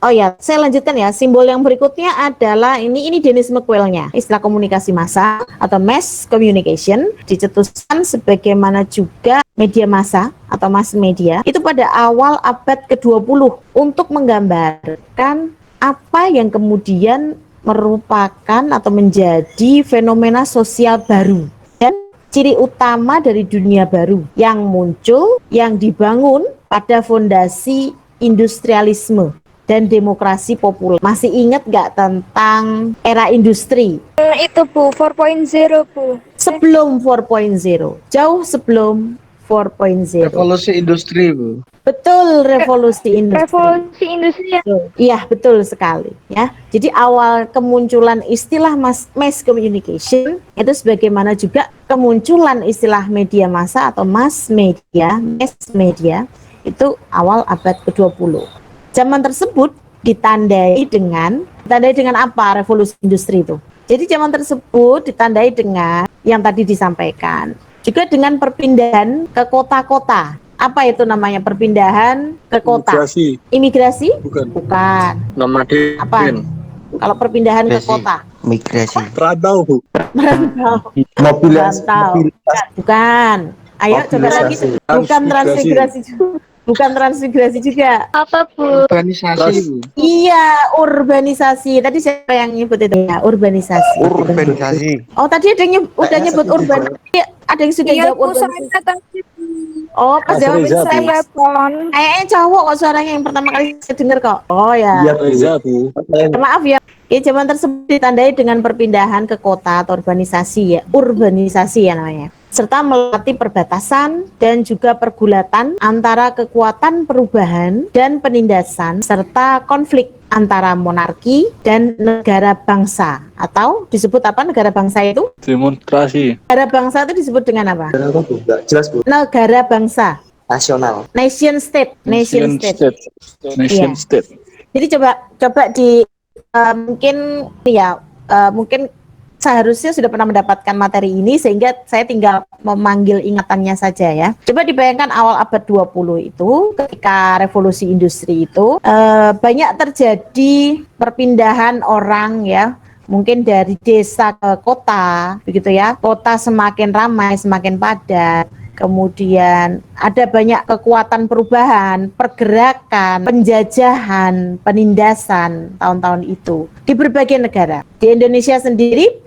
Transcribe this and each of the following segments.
Oh ya, saya lanjutkan ya. Simbol yang berikutnya adalah ini Dennis McQuail-nya. Istilah komunikasi massa atau mass communication dicetuskan sebagaimana juga media massa atau mass media itu pada awal abad ke-20 untuk menggambarkan apa yang kemudian merupakan atau menjadi fenomena sosial baru dan ciri utama dari dunia baru yang muncul, yang dibangun pada fondasi industrialisme dan demokrasi populer. Masih ingat nggak tentang era industri? Itu Bu, 4.0 Bu. Sebelum 4.0, jauh sebelum 4.0. Revolusi industri, Bu. Betul, revolusi industri. Revolusi industri ya. Iya, betul sekali ya. Jadi awal kemunculan istilah mass communication itu sebagaimana juga kemunculan istilah media massa atau mass media itu awal abad ke-20. Zaman tersebut ditandai dengan apa revolusi industri itu? Jadi zaman tersebut ditandai dengan yang tadi disampaikan. Juga dengan perpindahan ke kota-kota. Apa itu namanya perpindahan ke kota? Imigrasi? Bukan. Nomaden. Apa? Kalau perpindahan ke kota? Migrasi. Rantau, Bu. Merantau. Bukan. Ayo coba lagi. Bukan transmigrasi juga. Bukan transmigrasi juga. Apa Bu? Urbanisasi, Bu. Iya, urbanisasi. Tadi siapa yang nyebut itu ya? Urbanisasi. Urbanisasi. Oh, tadi ada yang udah nyebut urbanisasi. Ada yang sudah jawab urbanisasi. Oh, pas jawab saya pon. Cowok kok suaranya yang pertama kali saya dengar kok. Oh ya. Iya, Reza, Bu. Maaf ya. Zaman tersebut ditandai dengan perpindahan ke kota atau urbanisasi ya. Urbanisasi ya namanya. Serta melatih perbatasan dan juga pergulatan antara kekuatan perubahan dan penindasan serta konflik antara monarki dan negara bangsa, atau disebut apa negara bangsa itu? Demonstrasi. Negara bangsa itu disebut dengan apa? Jelas, Bu. Negara bangsa. Nasional. Nation state. Nation state. Jadi coba di mungkin ya mungkin seharusnya sudah pernah mendapatkan materi ini sehingga saya tinggal memanggil ingatannya saja ya. Coba dibayangkan awal abad 20 itu ketika revolusi industri itu banyak terjadi perpindahan orang ya. Mungkin dari desa ke kota begitu ya. Kota semakin ramai, semakin padat. Kemudian ada banyak kekuatan perubahan, pergerakan, penjajahan, penindasan tahun-tahun itu di berbagai negara. Di Indonesia sendiri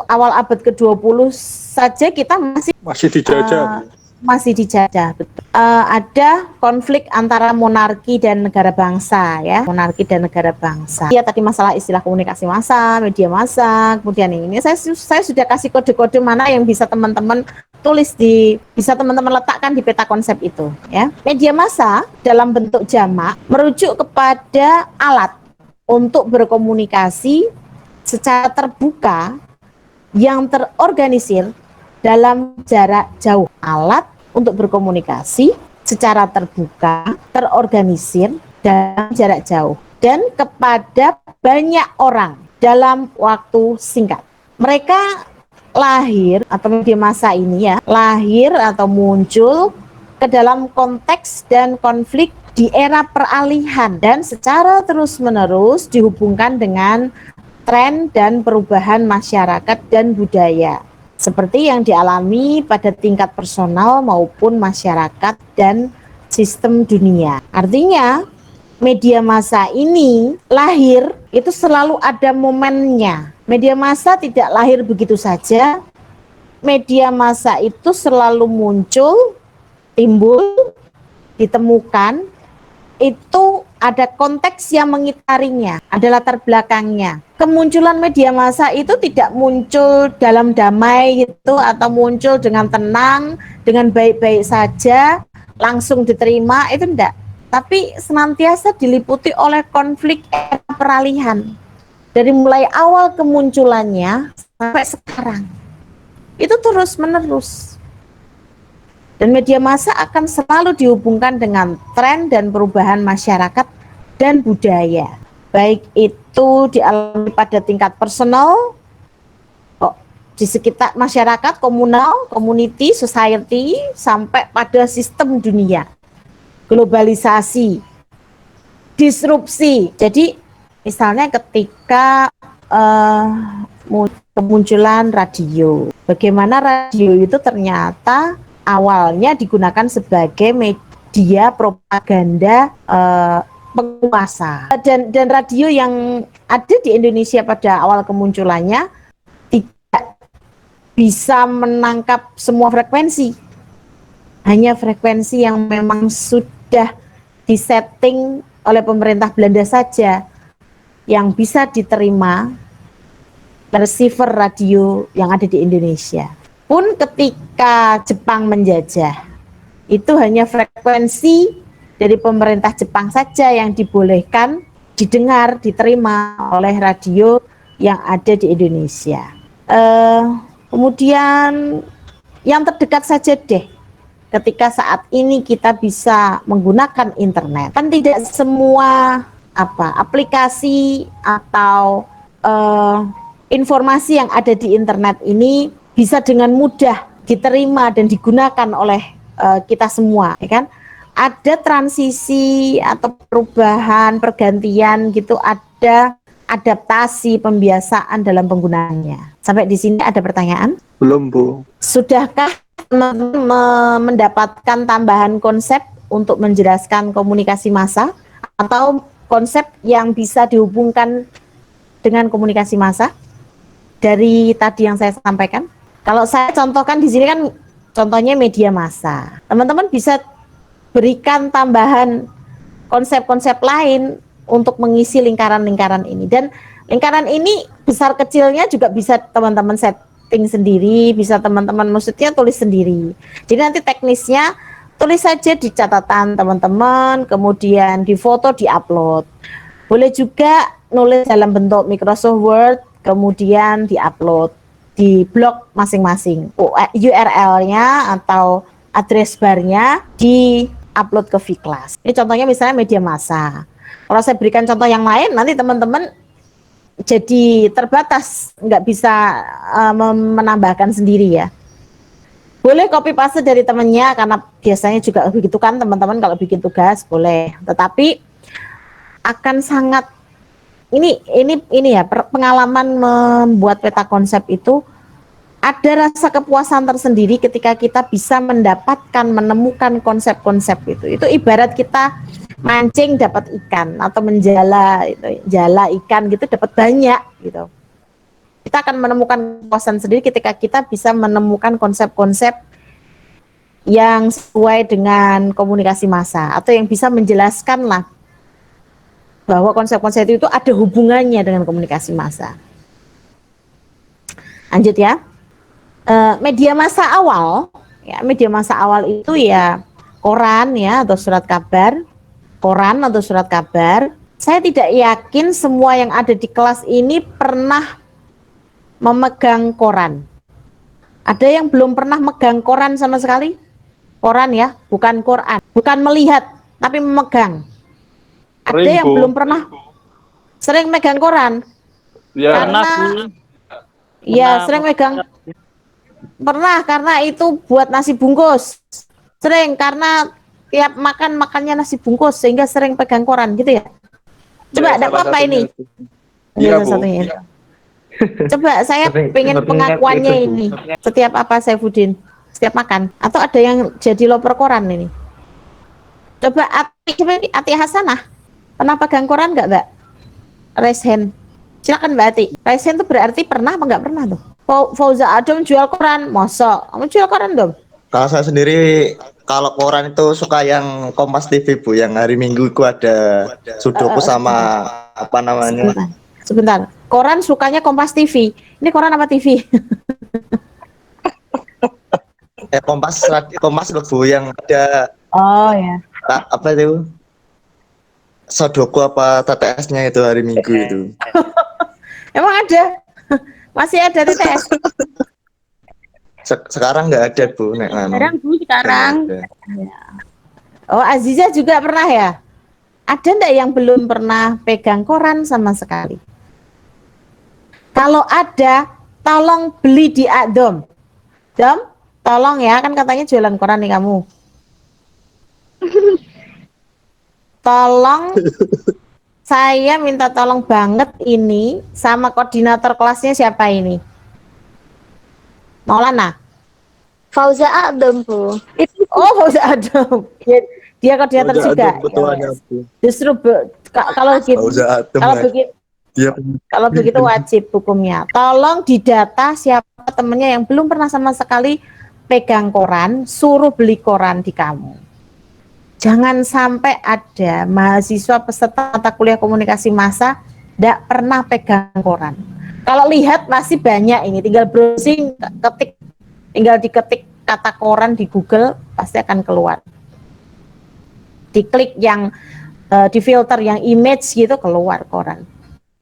awal abad ke-20 saja kita masih dijajah. Masih dijajah, betul. Ada konflik antara monarki dan negara bangsa ya, monarki dan negara bangsa. Ya tadi masalah istilah komunikasi massa, media massa, kemudian ini saya sudah kasih kode-kode mana yang bisa teman-teman tulis bisa teman-teman letakkan di peta konsep itu ya. Media massa dalam bentuk jamak merujuk kepada alat untuk berkomunikasi secara terbuka yang terorganisir dalam jarak jauh. Alat untuk berkomunikasi secara terbuka, terorganisir dalam jarak jauh dan kepada banyak orang dalam waktu singkat. Mereka lahir atau media massa ini ya, lahir atau muncul ke dalam konteks dan konflik di era peralihan dan secara terus-menerus dihubungkan dengan tren dan perubahan masyarakat dan budaya seperti yang dialami pada tingkat personal maupun masyarakat dan sistem dunia. Artinya media massa ini lahir itu selalu ada momennya. Media massa tidak lahir begitu saja. Media massa itu selalu muncul, timbul, ditemukan, itu ada konteks yang mengitarinya, ada latar belakangnya. Kemunculan media massa itu tidak muncul dalam damai gitu atau muncul dengan tenang, dengan baik-baik saja, langsung diterima, itu enggak. Tapi senantiasa diliputi oleh konflik era peralihan. Dari mulai awal kemunculannya sampai sekarang. Itu terus-menerus. Dan media massa akan selalu dihubungkan dengan tren dan perubahan masyarakat dan budaya. Baik itu dialami pada tingkat personal, di sekitar masyarakat, komunal, community, society, sampai pada sistem dunia. Globalisasi disrupsi. Jadi misalnya ketika kemunculan radio, bagaimana radio itu ternyata awalnya digunakan sebagai media propaganda penguasa, dan radio yang ada di Indonesia pada awal kemunculannya tidak bisa menangkap semua frekuensi, hanya frekuensi yang memang sudah disetting oleh pemerintah Belanda saja yang bisa diterima receiver radio yang ada di Indonesia. Pun ketika Jepang menjajah, itu hanya frekuensi dari pemerintah Jepang saja yang dibolehkan didengar, diterima oleh radio yang ada di Indonesia. Kemudian yang terdekat saja deh, ketika saat ini kita bisa menggunakan internet, kan tidak semua aplikasi atau informasi yang ada di internet ini bisa dengan mudah diterima dan digunakan oleh kita semua, ya kan? Ada transisi atau perubahan, pergantian gitu, ada adaptasi, pembiasaan dalam penggunaannya. Sampai di sini ada pertanyaan? Belum, Bu. Sudahkah mendapatkan tambahan konsep untuk menjelaskan komunikasi massa atau konsep yang bisa dihubungkan dengan komunikasi massa dari tadi yang saya sampaikan? Kalau saya contohkan di sini kan contohnya media massa. Teman-teman bisa berikan tambahan konsep-konsep lain untuk mengisi lingkaran-lingkaran ini, dan lingkaran ini besar kecilnya juga bisa teman-teman setting sendiri, bisa teman-teman maksudnya tulis sendiri. Jadi nanti teknisnya tulis saja di catatan teman-teman, kemudian di foto, di upload. Boleh juga nulis dalam bentuk Microsoft Word, kemudian di upload di blog masing-masing, URL-nya atau address bar-nya di upload ke Vclass. Ini contohnya misalnya media massa. Kalau saya berikan contoh yang lain, nanti teman-teman jadi terbatas, nggak bisa menambahkan sendiri ya. Boleh copy paste dari temannya, karena biasanya juga begitu kan teman-teman kalau bikin tugas boleh. Tetapi akan sangat ini ya, pengalaman membuat peta konsep itu ada rasa kepuasan tersendiri ketika kita bisa mendapatkan, menemukan konsep-konsep itu. Itu ibarat kita mancing dapat ikan atau menjala jala ikan gitu dapat banyak gitu. Kita akan menemukan kepuasan sendiri ketika kita bisa menemukan konsep-konsep yang sesuai dengan komunikasi massa atau yang bisa menjelaskan lah bahwa konsep-konsep itu ada hubungannya dengan komunikasi massa. Lanjut ya. Media massa awal, ya, media massa awal itu ya koran ya atau surat kabar, koran atau surat kabar. Saya tidak yakin semua yang ada di kelas ini pernah memegang koran. Ada yang belum pernah megang koran sama sekali? Koran ya, bukan Quran, bukan melihat, tapi memegang. Ada yang belum pernah sering megang koran? Ya, Karena ya sering megang. Pernah, karena itu buat nasi bungkus. Sering karena tiap makannya nasi bungkus sehingga sering pegang koran gitu ya. Coba ada apa ini? Iya, Salah Bu. satunya. Coba saya pengen pengakuannya ini. Setiap apa saya Budin? Setiap makan atau ada yang jadi loper koran ini? Coba Ati Hasanah. Pernah pegang koran nggak, Mbak? Raise hand. Silakan Mbak Ati. Raise hand itu berarti pernah apa nggak pernah tuh? Fauza Adam jual koran, masa? Kamu jual koran dong? Kalau saya sendiri, kalau koran itu suka yang Kompas TV, Bu, yang hari Minggu itu ada Sudoku sama apa namanya? Sebentar. Koran sukanya Kompas TV. Ini koran apa TV? Kompas loh, Bu, yang ada Oh ya. apa itu? Sudoku apa TTS-nya itu hari Minggu itu. Emang ada? Masih ada TTS? Sekarang nggak ada, Bu. Sekarang Bu, sekarang. Oh, Aziza juga pernah ya? Ada enggak yang belum pernah pegang koran sama sekali? Kalau ada, tolong beli di Adom. Dom, tolong ya, kan katanya jualan koran nih kamu. tolong saya minta tolong banget ini sama koordinator kelasnya siapa ini? Maulana. Fauza Adam, Bu. Itu Oh, Fauza Adam. Dia koordinator Fauza juga. Adam ketuanya, Ya. Bu. Justru kalau gitu, Fauza Adam kalau lah. begitu, Dia kalau begitu wajib hukumnya. Tolong didata siapa temennya yang belum pernah sama sekali pegang koran, suruh beli koran di kamu. Jangan sampai ada mahasiswa peserta mata kuliah komunikasi massa tidak pernah pegang koran. Kalau lihat masih banyak ini, tinggal browsing, tinggal diketik kata koran di Google pasti akan keluar. Diklik yang difilter yang image gitu keluar koran.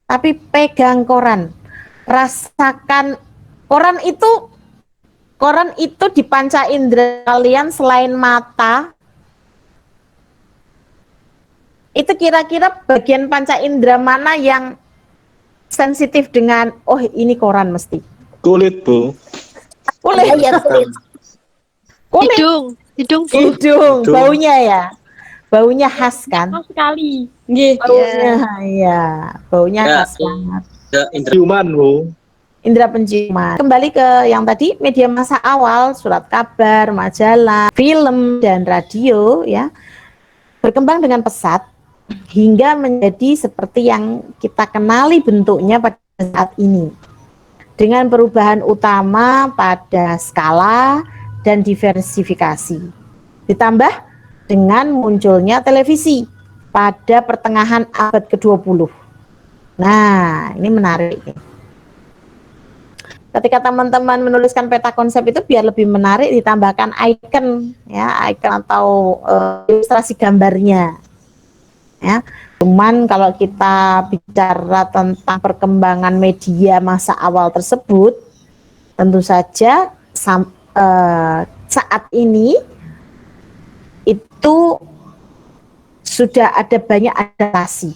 Tapi pegang koran, rasakan koran itu di panca indera kalian selain mata. Itu kira-kira bagian panca indera mana yang sensitif dengan oh ini koran mesti? Kulit, Bu. Kulit, ya kulit. kulit, Hidung, Bu. hidung, Hidung. baunya ya, baunya khas kan? Pas sekali. Nggih. Baunya ya, baunya Ya, khas banget. Ya, indra Ciuman, Bu. Indera penciuman. Kembali ke yang tadi, media massa awal, surat kabar, majalah, film dan radio ya berkembang dengan pesat hingga menjadi seperti yang kita kenali bentuknya pada saat ini. Dengan perubahan utama pada skala dan diversifikasi. Ditambah dengan munculnya televisi pada pertengahan abad ke-20. Nah, ini menarik. Ketika teman-teman menuliskan peta konsep itu biar lebih menarik ditambahkan icon ya, icon atau ilustrasi gambarnya. Ya. Cuman kalau kita bicara tentang perkembangan media masa awal tersebut, tentu saja saat ini itu sudah ada banyak adaptasi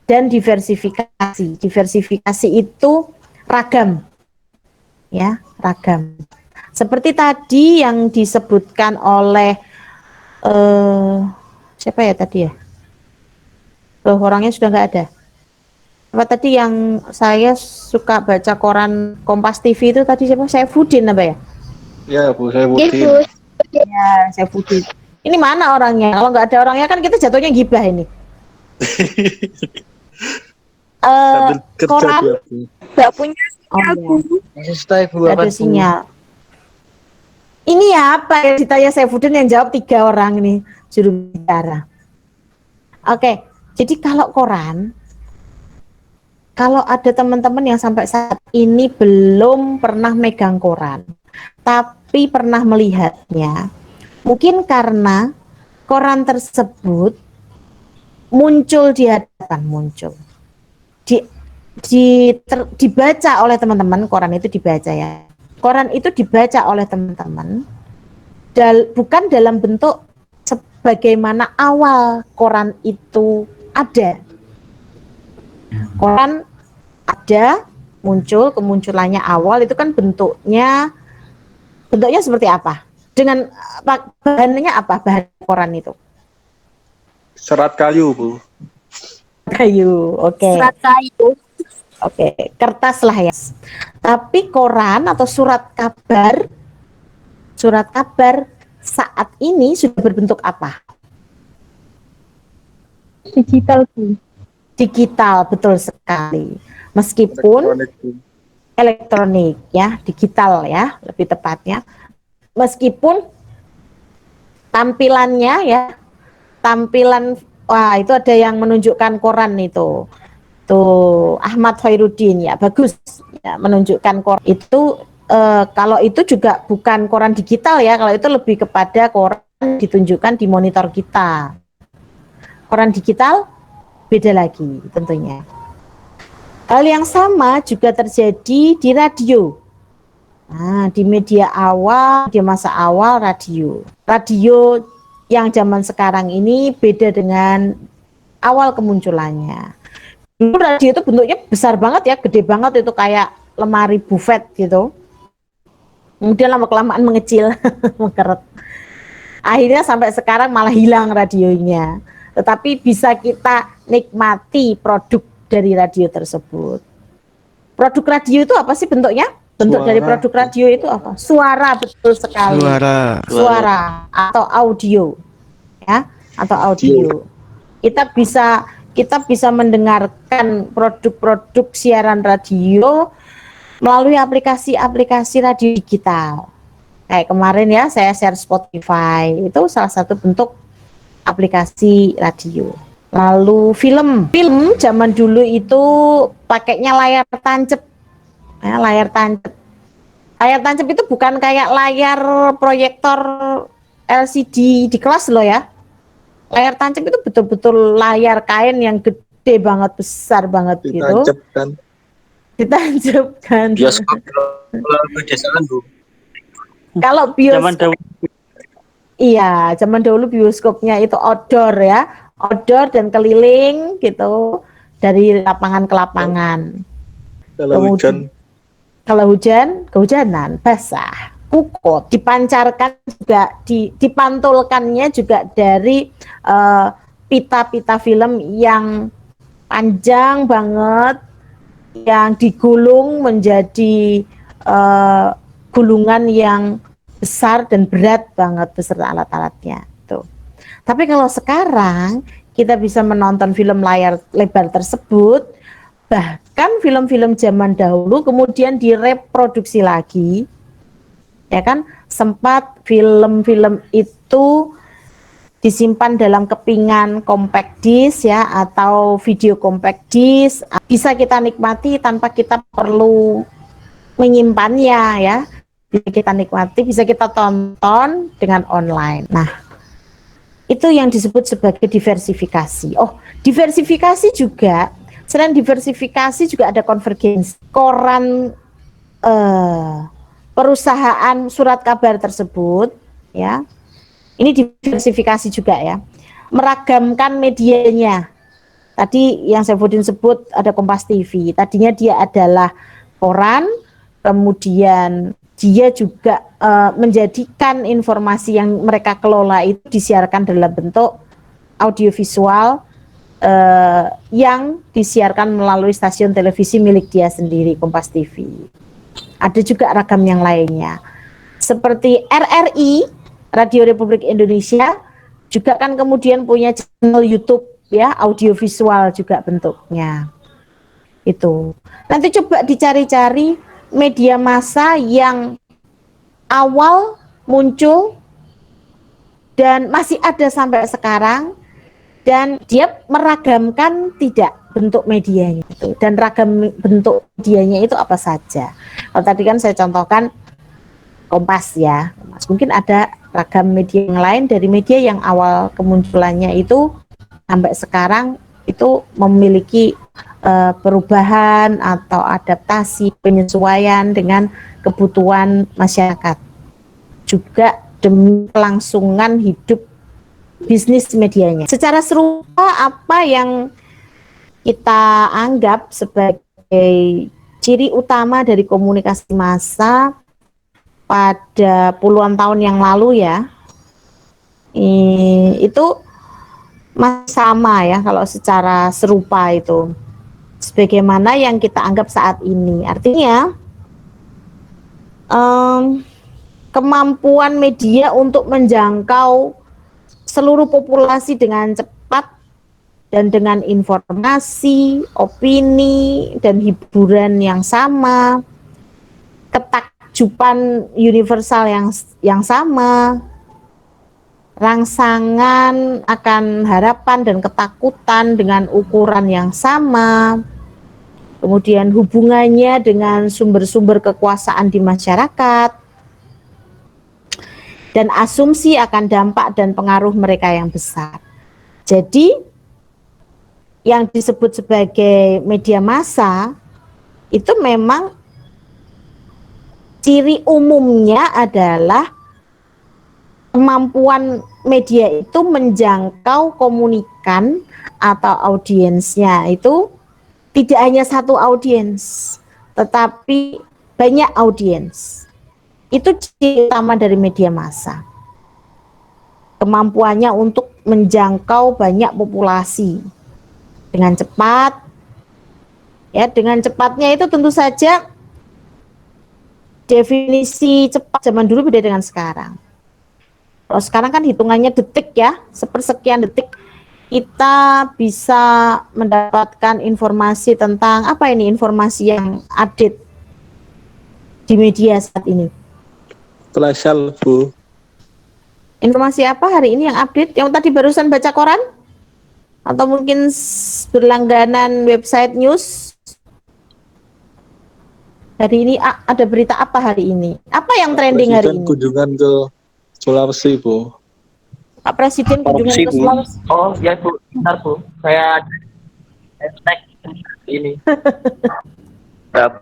dan diversifikasi. Diversifikasi itu ragam, ya, ragam. Seperti tadi yang disebutkan oleh siapa ya tadi ya? Loh, orangnya sudah nggak ada. Apa tadi yang saya suka baca koran Kompas TV itu tadi siapa? Saifuddin apa ya? Ya, Bu, saya Nggih, Budin. Bu. Ya, Saifuddin. Ini mana orangnya? Kalau nggak ada orangnya kan kita jatuhnya gibah ini. Sambil kerja Koran dia, Bu. Nggak punya Oh, sinyal, iya. Bu. masih stay, Bu. nggak Apa, ada Bu? sinyal. Ini apa yang ditanya Saifuddin yang jawab 3 orang nih juru bicara. Oke, jadi kalau koran, kalau ada teman-teman yang sampai saat ini belum pernah megang koran, tapi pernah melihatnya, mungkin karena koran tersebut muncul di hadapan, dibaca oleh teman-teman, koran itu dibaca ya. Koran itu dibaca oleh teman-teman, bukan dalam bentuk sebagaimana awal koran itu ada. Koran ada, muncul, kemunculannya awal itu kan bentuknya seperti apa? Dengan bahannya apa? Bahan koran itu? Serat kayu, Bu. Kayu, oke. Serat kayu. Oke, kertas lah ya. Tapi koran atau surat kabar saat ini sudah berbentuk apa? Digital, Bu. Digital, betul sekali. Meskipun Elektronik, Bu. elektronik ya, digital ya, lebih tepatnya. Meskipun tampilannya ya, wah itu ada yang menunjukkan koran itu. Tuh Ahmad Khairuddin ya, bagus ya, menunjukkan koran itu kalau itu juga bukan koran digital ya, kalau itu lebih kepada koran ditunjukkan di monitor kita. Koran digital beda lagi tentunya. Hal yang sama juga terjadi di radio. Nah, di media masa awal radio. Radio yang zaman sekarang ini beda dengan awal kemunculannya. Dulu radio itu bentuknya besar banget ya, gede banget, itu kayak lemari buffet gitu. Kemudian lama-kelamaan mengecil, mengkeret. Akhirnya sampai sekarang malah hilang radionya. tetapi bisa kita nikmati produk dari radio tersebut. Produk radio itu apa sih bentuknya? Bentuk Suara. dari produk radio itu apa? Suara, betul sekali. Suara atau audio, ya, atau audio. Kita bisa mendengarkan produk-produk siaran radio melalui aplikasi-aplikasi radio digital. Kayak kemarin ya, saya share Spotify, itu salah satu bentuk aplikasi radio. Lalu film zaman dulu itu pakainya layar tancap. Ya, layar tancap. Layar tancap itu bukan kayak layar proyektor LCD di kelas loh ya. Layar tancap itu betul-betul layar kain yang gede banget, besar banget gitu. Ditancapkan. Ditancapkan. Bioskop kalau pedesaan Bu. Kalau Zaman bioskop, dahulu iya, zaman dahulu bioskopnya itu outdoor ya, outdoor dan keliling gitu dari lapangan ke lapangan. Kalau hujan, Kalau hujan, kehujanan, basah, kukut, dipancarkan juga, dipantulkannya juga dari pita-pita film yang panjang banget, yang digulung menjadi gulungan yang besar dan berat banget beserta alat-alatnya. Tuh. Tapi kalau sekarang kita bisa menonton film layar lebar tersebut, bahkan film-film zaman dahulu kemudian direproduksi lagi, ya kan? Sempat film-film itu disimpan dalam kepingan compact disc ya, atau video compact disc, bisa kita nikmati tanpa kita perlu menyimpannya ya, bisa kita nikmati, bisa kita tonton dengan online. Nah, itu yang disebut sebagai diversifikasi. Oh, diversifikasi juga, selain diversifikasi juga ada konvergensi. Koran perusahaan surat kabar tersebut ya, ini diversifikasi juga ya, meragamkan medianya. Tadi yang Saifuddin sebut ada Kompas TV, tadinya dia adalah koran, kemudian dia juga menjadikan informasi yang mereka kelola itu disiarkan dalam bentuk audiovisual yang disiarkan melalui stasiun televisi milik dia sendiri, Kompas TV. Ada juga ragam yang lainnya, seperti RRI, Radio Republik Indonesia, juga kan kemudian punya channel YouTube ya, audiovisual juga bentuknya. Itu nanti coba dicari-cari media massa yang awal muncul dan masih ada sampai sekarang, dan dia meragamkan tidak bentuk medianya itu, dan ragam bentuk medianya itu apa saja. Kalau tadi kan saya contohkan Kompas ya, mungkin ada ragam media yang lain dari media yang awal kemunculannya itu sampai sekarang itu memiliki perubahan atau adaptasi, penyesuaian dengan kebutuhan masyarakat, juga demi kelangsungan hidup bisnis medianya. Secara serupa, apa yang kita anggap sebagai ciri utama dari komunikasi massa pada puluhan tahun yang lalu ya, itu masih sama ya, kalau secara serupa itu sebagaimana yang kita anggap saat ini. Artinya kemampuan media untuk menjangkau seluruh populasi dengan cepat dan dengan informasi, opini, dan hiburan yang sama, ketakjuban universal yang sama, rangsangan akan harapan dan ketakutan dengan ukuran yang sama, kemudian hubungannya dengan sumber-sumber kekuasaan di masyarakat, dan asumsi akan dampak dan pengaruh mereka yang besar. Jadi yang disebut sebagai media massa itu memang ciri umumnya adalah kemampuan media itu menjangkau komunikan atau audiensnya itu tidak hanya satu audiens, tetapi banyak audiens. Itu ciri utama dari media massa. Kemampuannya untuk menjangkau banyak populasi dengan cepat. Ya, dengan cepatnya itu tentu saja definisi cepat zaman dulu beda dengan sekarang. Kalau sekarang kan hitungannya detik ya, sepersekian detik kita bisa mendapatkan informasi tentang apa ini, informasi yang update di media saat ini. Telesel, Bu. Informasi apa hari ini yang update? Yang tadi barusan baca koran? Atau mungkin berlangganan website news? Hari ini ada berita apa hari ini? Apa yang trending hari Presiden ini? kunjungan ke Sulawesi, Bu. Pak Presiden kunjungan Korupsi, ke Bu. Sulawesi. Oh, ya, Bu. Bentar, Bu. Saya hashtag ini. Ya,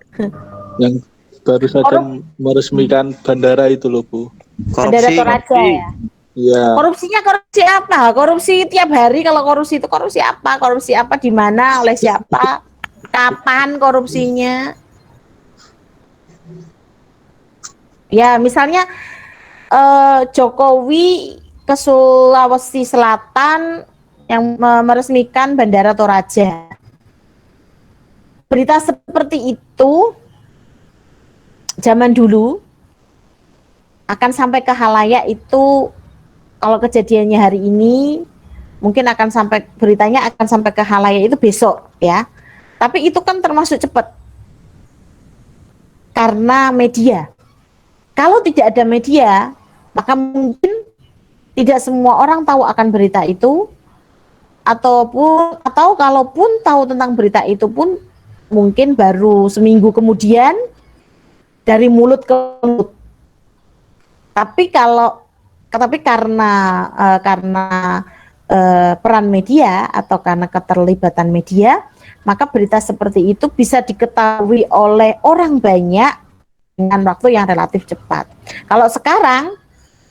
Yang baru saja meresmikan bandara itu loh, Bu. Bandara Toraja ya. Iya. Korupsinya korupsi apa? Korupsi tiap hari. Kalau korupsi itu korupsi apa? Korupsi apa, di mana, oleh siapa, kapan korupsinya? Ya, misalnya Jokowi ke Sulawesi Selatan yang meresmikan Bandara Toraja. Berita seperti itu zaman dulu akan sampai ke khalayak itu, kalau kejadiannya hari ini mungkin akan sampai, beritanya akan sampai ke khalayak itu besok ya. Tapi itu kan termasuk cepat karena media. Kalau tidak ada media, maka mungkin tidak semua orang tahu akan berita itu, atau kalaupun tahu tentang berita itu pun mungkin baru seminggu kemudian dari mulut ke mulut. Tapi karena peran media atau karena keterlibatan media, maka berita seperti itu bisa diketahui oleh orang banyak dengan waktu yang relatif cepat. Kalau sekarang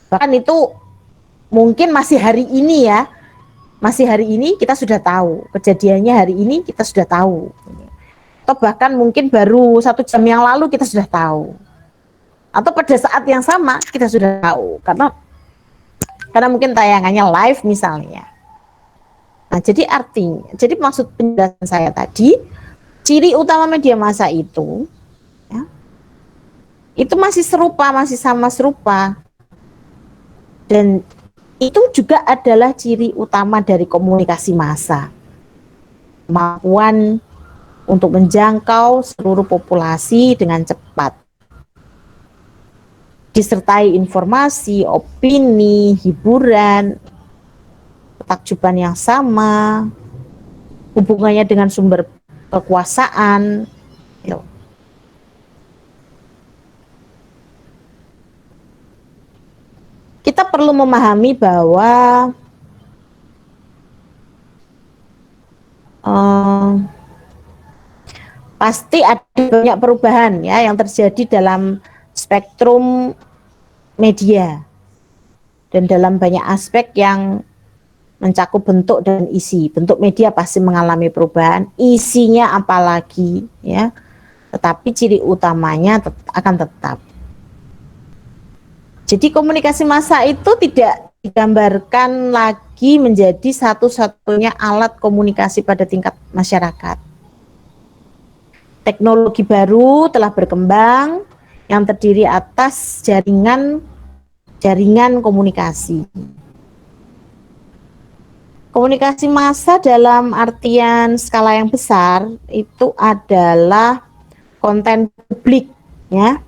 bahkan itu mungkin masih hari ini ya, masih hari ini kita sudah tahu kejadiannya, hari ini kita sudah tahu, atau bahkan mungkin baru 1 jam yang lalu kita sudah tahu, atau pada saat yang sama kita sudah tahu karena mungkin tayangannya live misalnya. Nah, jadi maksud penjelasan saya tadi, ciri utama media massa itu ya, itu masih sama serupa, dan itu juga adalah ciri utama dari komunikasi massa, kemampuan untuk menjangkau seluruh populasi dengan cepat, disertai informasi, opini, hiburan, ketakjuban yang sama, hubungannya dengan sumber kekuasaan. Kita perlu memahami bahwa pasti ada banyak perubahan ya yang terjadi dalam spektrum media dan dalam banyak aspek yang mencakup bentuk dan isi. Bentuk media pasti mengalami perubahan, isinya apalagi ya, tetapi ciri utamanya akan tetap. Jadi komunikasi massa itu tidak digambarkan lagi menjadi satu-satunya alat komunikasi pada tingkat masyarakat. Teknologi baru telah berkembang yang terdiri atas jaringan komunikasi. Komunikasi massa dalam artian skala yang besar itu adalah konten publik ya,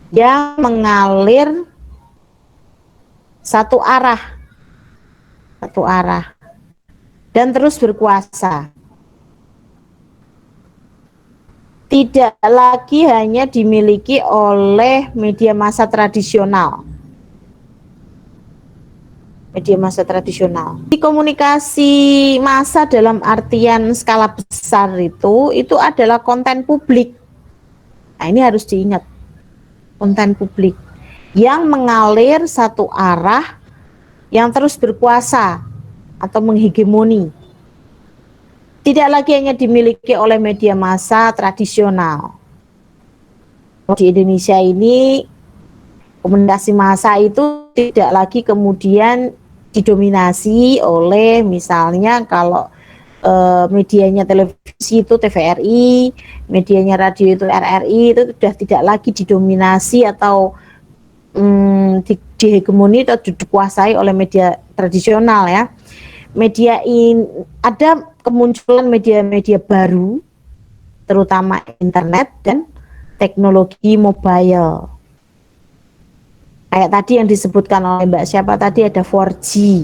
yang mengalir satu arah dan terus berkuasa. Tidak lagi hanya dimiliki oleh media massa tradisional. Di komunikasi massa dalam artian skala besar itu adalah konten publik. Nah, ini harus diingat. Konten publik yang mengalir satu arah, yang terus berkuasa atau menghegemoni. Tidak lagi hanya dimiliki oleh media massa tradisional. Di Indonesia ini komunikasi massa itu tidak lagi kemudian didominasi oleh misalnya kalau medianya televisi itu TVRI, medianya radio itu RRI, itu sudah tidak lagi didominasi atau dihegemoni atau dikuasai oleh media tradisional ya. Ada kemunculan media-media baru, terutama internet dan teknologi mobile. Kayak tadi yang disebutkan oleh Mbak siapa tadi, ada 4G.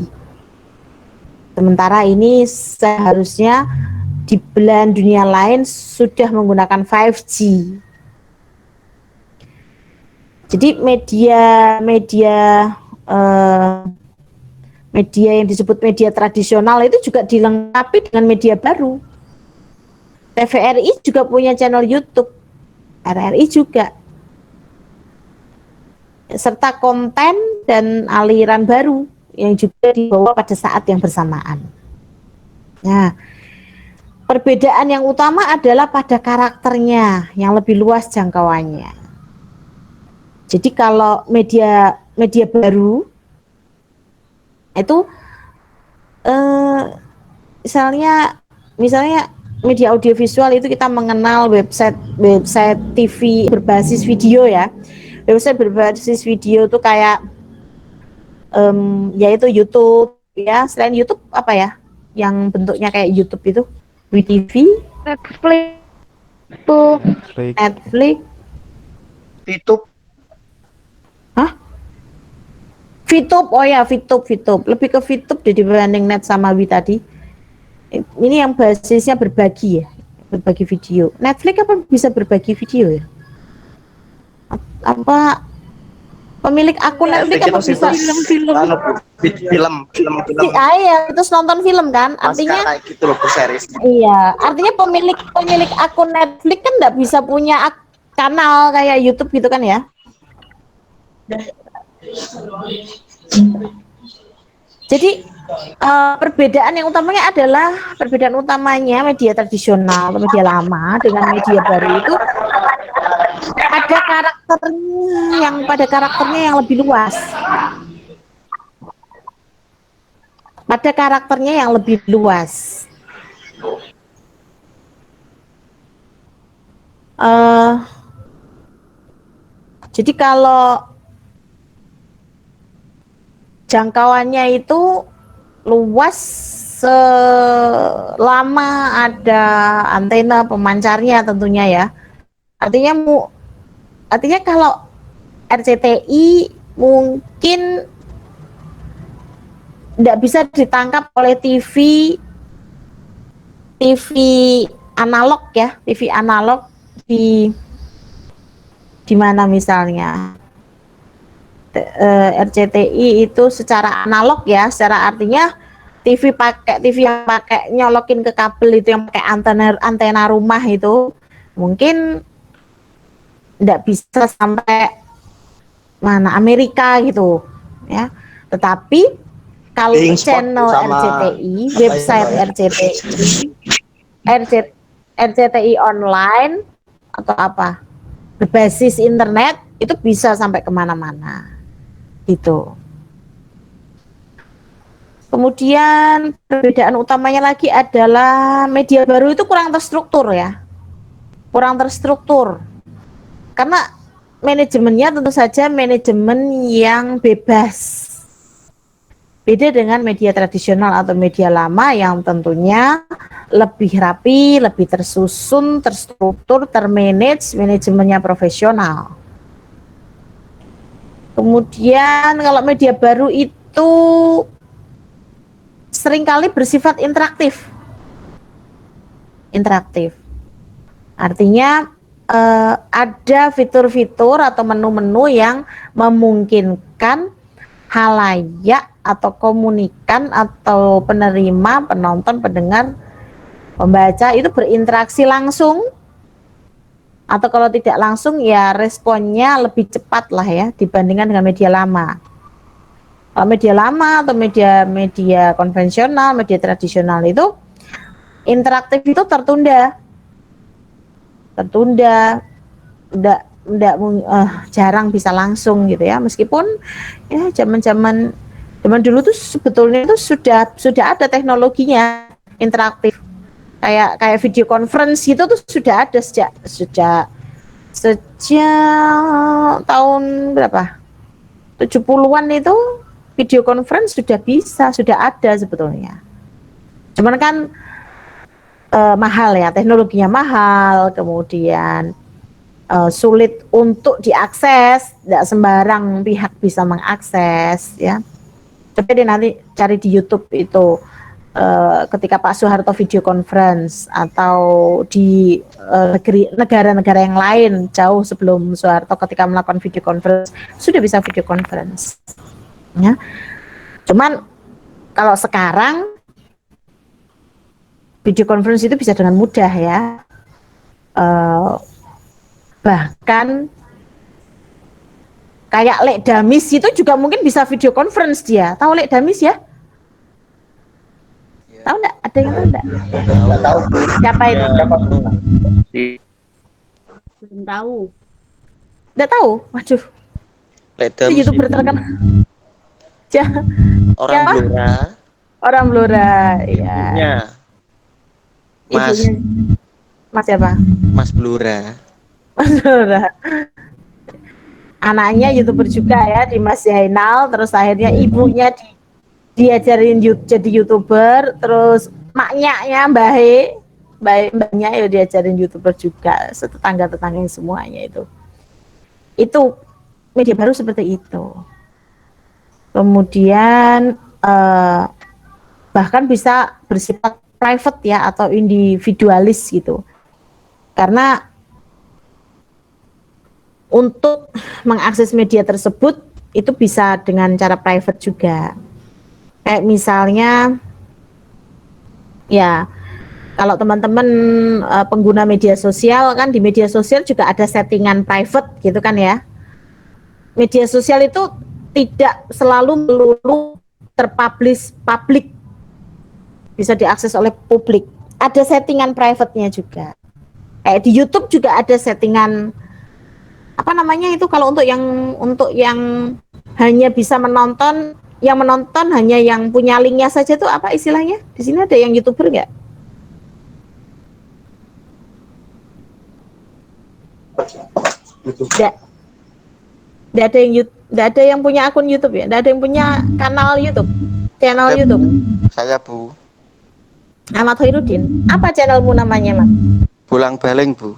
Sementara ini seharusnya di belahan dunia lain sudah menggunakan 5G. Jadi media yang disebut media tradisional itu juga dilengkapi dengan media baru. TVRI juga punya channel YouTube, RRI juga, serta konten dan aliran baru yang juga dibawa pada saat yang bersamaan. Nah, perbedaan yang utama adalah pada karakternya yang lebih luas jangkauannya. Jadi kalau media baru itu misalnya media audiovisual itu kita mengenal website TV berbasis video ya. Website berbasis video itu kayak yaitu YouTube ya. Selain YouTube apa ya yang bentuknya kayak YouTube itu? WeTV, Netflix, YouTube. Hah? VTube, oh ya VTube, lebih ke VTube dibanding Net sama Wi tadi. Ini yang basisnya berbagi ya, berbagi video. Netflix apa bisa berbagi video ya? Apa pemilik akun Netflix apa bisa film. Iya, terus nonton film kan? Artinya kayak gitu loh, series. iya, artinya pemilik akun Netflix kan nggak bisa punya kanal kayak YouTube gitu kan ya? Jadi perbedaan utamanya media tradisional atau media lama dengan media baru itu pada karakternya yang lebih luas. Jadi kalau jangkauannya itu luas selama ada antena pemancarnya tentunya ya. Artinya kalau RCTI mungkin tidak bisa ditangkap oleh TV analog ya, TV analog di mana misalnya. RCTI itu secara analog ya, secara artinya TV yang pakai nyolokin ke kabel itu, yang pakai antena rumah itu mungkin tidak bisa sampai mana Amerika gitu ya. Tetapi kalau channel RCTI, website RCTI online atau apa berbasis internet itu bisa sampai kemana-mana. Gitu. Kemudian perbedaan utamanya lagi adalah media baru itu kurang terstruktur ya, karena manajemennya tentu saja manajemen yang bebas, beda dengan media tradisional atau media lama yang tentunya lebih rapi, lebih tersusun, terstruktur, termanage, manajemennya profesional. Kemudian kalau media baru itu seringkali bersifat interaktif. Artinya ada fitur-fitur atau menu-menu yang memungkinkan halayak atau komunikan atau penerima, penonton, pendengar, pembaca itu berinteraksi langsung. Atau kalau tidak langsung ya responnya lebih cepat lah ya dibandingkan dengan media lama. Kalau media lama atau media konvensional, media tradisional itu interaktif itu tertunda, jarang bisa langsung gitu ya. Meskipun ya zaman Zaman dulu tuh sebetulnya tuh sudah ada teknologinya interaktif. Kayak video conference gitu tuh sudah ada sejak tahun berapa? 70-an itu video conference sudah ada sebetulnya. Cuman kan mahal ya, teknologinya mahal, kemudian sulit untuk diakses, tidak sembarang pihak bisa mengakses ya. Coba deh nanti cari di YouTube itu ketika Pak Soeharto video conference atau di negara-negara yang lain jauh sebelum Soeharto ketika melakukan video conference sudah bisa video conference ya. Cuman kalau sekarang video conference itu bisa dengan mudah ya, bahkan kayak Lek Damis itu juga mungkin bisa video conference dia. Tahu Lek Damis ya? Tahu enggak? Ada yang tahu enggak? Nggak tahu. Siapa itu? Belum tahu. Enggak tahu? Waduh, Ledam itu YouTuber terkenal. Ya, orang siapa? Blora, Orang Blora, ya. ibunya Mas Ibunya Mas siapa? Mas Blora. Mas Blora. Anaknya YouTuber juga ya, di Mas Zainal, terus akhirnya ibunya diajarin jadi YouTuber, terus maknya mbahnya ya diajarin YouTuber juga, tetangga-tetangganya semuanya itu media baru seperti itu. Kemudian bahkan bisa bersifat private ya atau individualis gitu, karena untuk mengakses media tersebut itu bisa dengan cara private juga. Kayak misalnya ya kalau teman-teman pengguna media sosial kan, di media sosial juga ada settingan private gitu kan ya. Media sosial itu tidak selalu melulu terpublish publik, bisa diakses oleh publik. Ada settingan private-nya juga. Kayak di YouTube juga ada settingan apa namanya itu, kalau untuk yang hanya bisa menonton, yang menonton hanya yang punya linknya saja, itu apa istilahnya? Di sini ada yang YouTuber nggak? Nggak ada yang punya akun YouTube ya? Nggak ada yang punya kanal YouTube, channel YouTube? Saya Bu, Ahmad Khairuddin. Apa channelmu namanya, Mas? pulang baling Bu.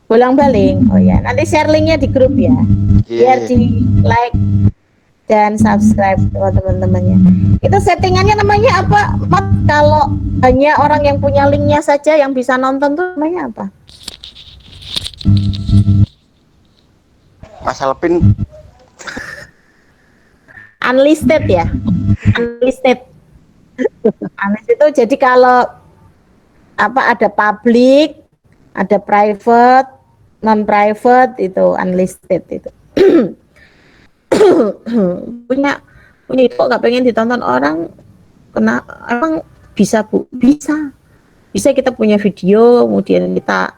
Bolang-baling. Oh ya, nanti share linknya di grup ya, biar Iya. di like dan subscribe teman-temannya. Itu settingannya namanya apa, Mat? Kalau hanya orang yang punya linknya saja yang bisa nonton tuh namanya apa? Mas Alpin Unlisted ya, unlisted. Unlisted itu jadi kalau apa, ada public, ada private, non private, itu unlisted itu. punya itu nggak pengen ditonton orang, kena emang bisa Bu, bisa kita punya video, kemudian kita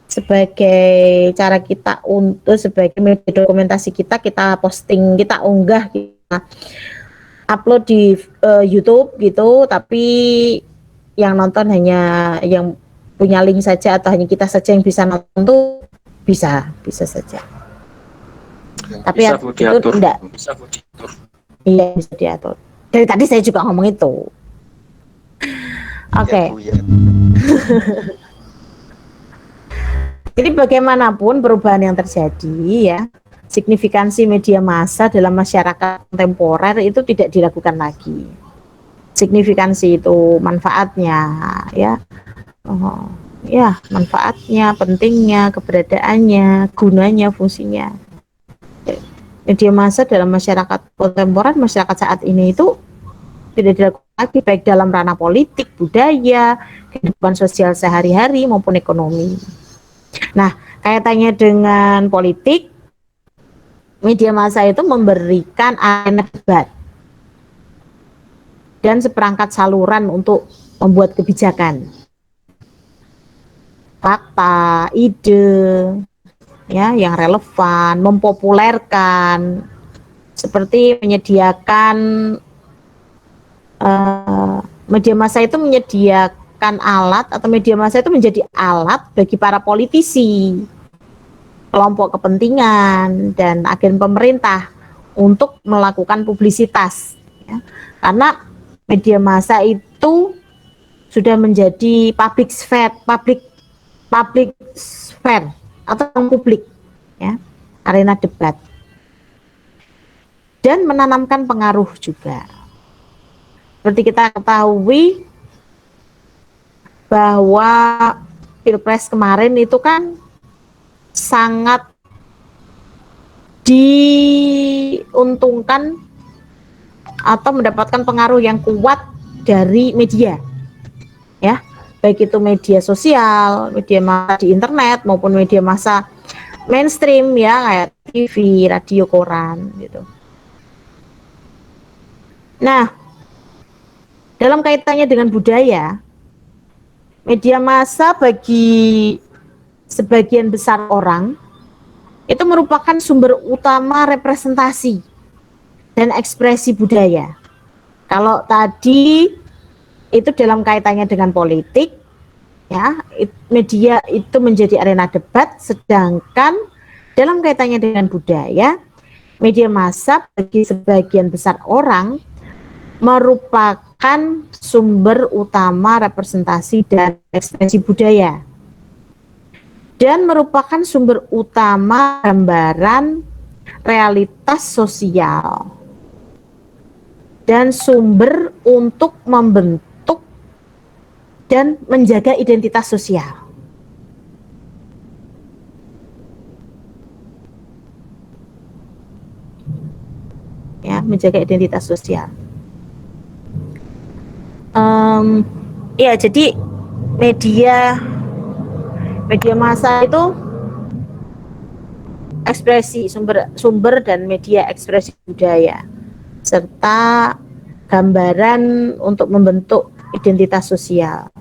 sebagai cara kita untuk sebagai media dokumentasi kita posting, kita unggah, kita upload di YouTube gitu, tapi yang nonton hanya yang punya link saja atau hanya kita saja yang bisa nonton tuh bisa saja. Tapi Bisa, ya, Bu, itu diatur. enggak. Bisa, Bu, diatur. Iya, bisa diatur. Dari tadi saya juga ngomong itu. Oke. Ya Bu ya. Jadi bagaimanapun perubahan yang terjadi ya, signifikansi media massa dalam masyarakat kontemporer itu tidak diragukan lagi. Signifikansi itu manfaatnya ya. Ya, manfaatnya, pentingnya, keberadaannya, gunanya, fungsinya. Media massa dalam masyarakat kontemporer, masyarakat saat ini itu tidak dilakukan lagi, baik dalam ranah politik, budaya, kehidupan sosial sehari-hari maupun ekonomi. Nah, kaitannya dengan politik, media massa itu memberikan arena debat dan seperangkat saluran untuk membuat kebijakan, fakta, ide, ya, yang relevan, mempopulerkan, seperti menyediakan media massa itu menyediakan alat atau media massa itu menjadi alat bagi para politisi, kelompok kepentingan dan agen pemerintah untuk melakukan publisitas, ya. Karena media massa itu sudah menjadi public sphere atau ruang publik, ya, arena debat, dan menanamkan pengaruh juga. Seperti kita ketahui bahwa Pilpres kemarin itu kan sangat diuntungkan atau mendapatkan pengaruh yang kuat dari media, ya, baik itu media sosial, media massa di internet maupun media massa mainstream, ya, kayak TV, radio, koran gitu. Nah, dalam kaitannya dengan budaya, media massa bagi sebagian besar orang itu merupakan sumber utama representasi dan ekspresi budaya. Kalau tadi itu dalam kaitannya dengan politik, ya, media itu menjadi arena debat, sedangkan dalam kaitannya dengan budaya, media massa bagi sebagian besar orang merupakan sumber utama representasi dan ekspresi budaya, dan merupakan sumber utama gambaran realitas sosial dan sumber untuk membentuk dan menjaga identitas sosial. Ya, menjaga identitas sosial. Ya, jadi media massa itu ekspresi sumber dan media ekspresi budaya serta gambaran untuk membentuk identitas sosial.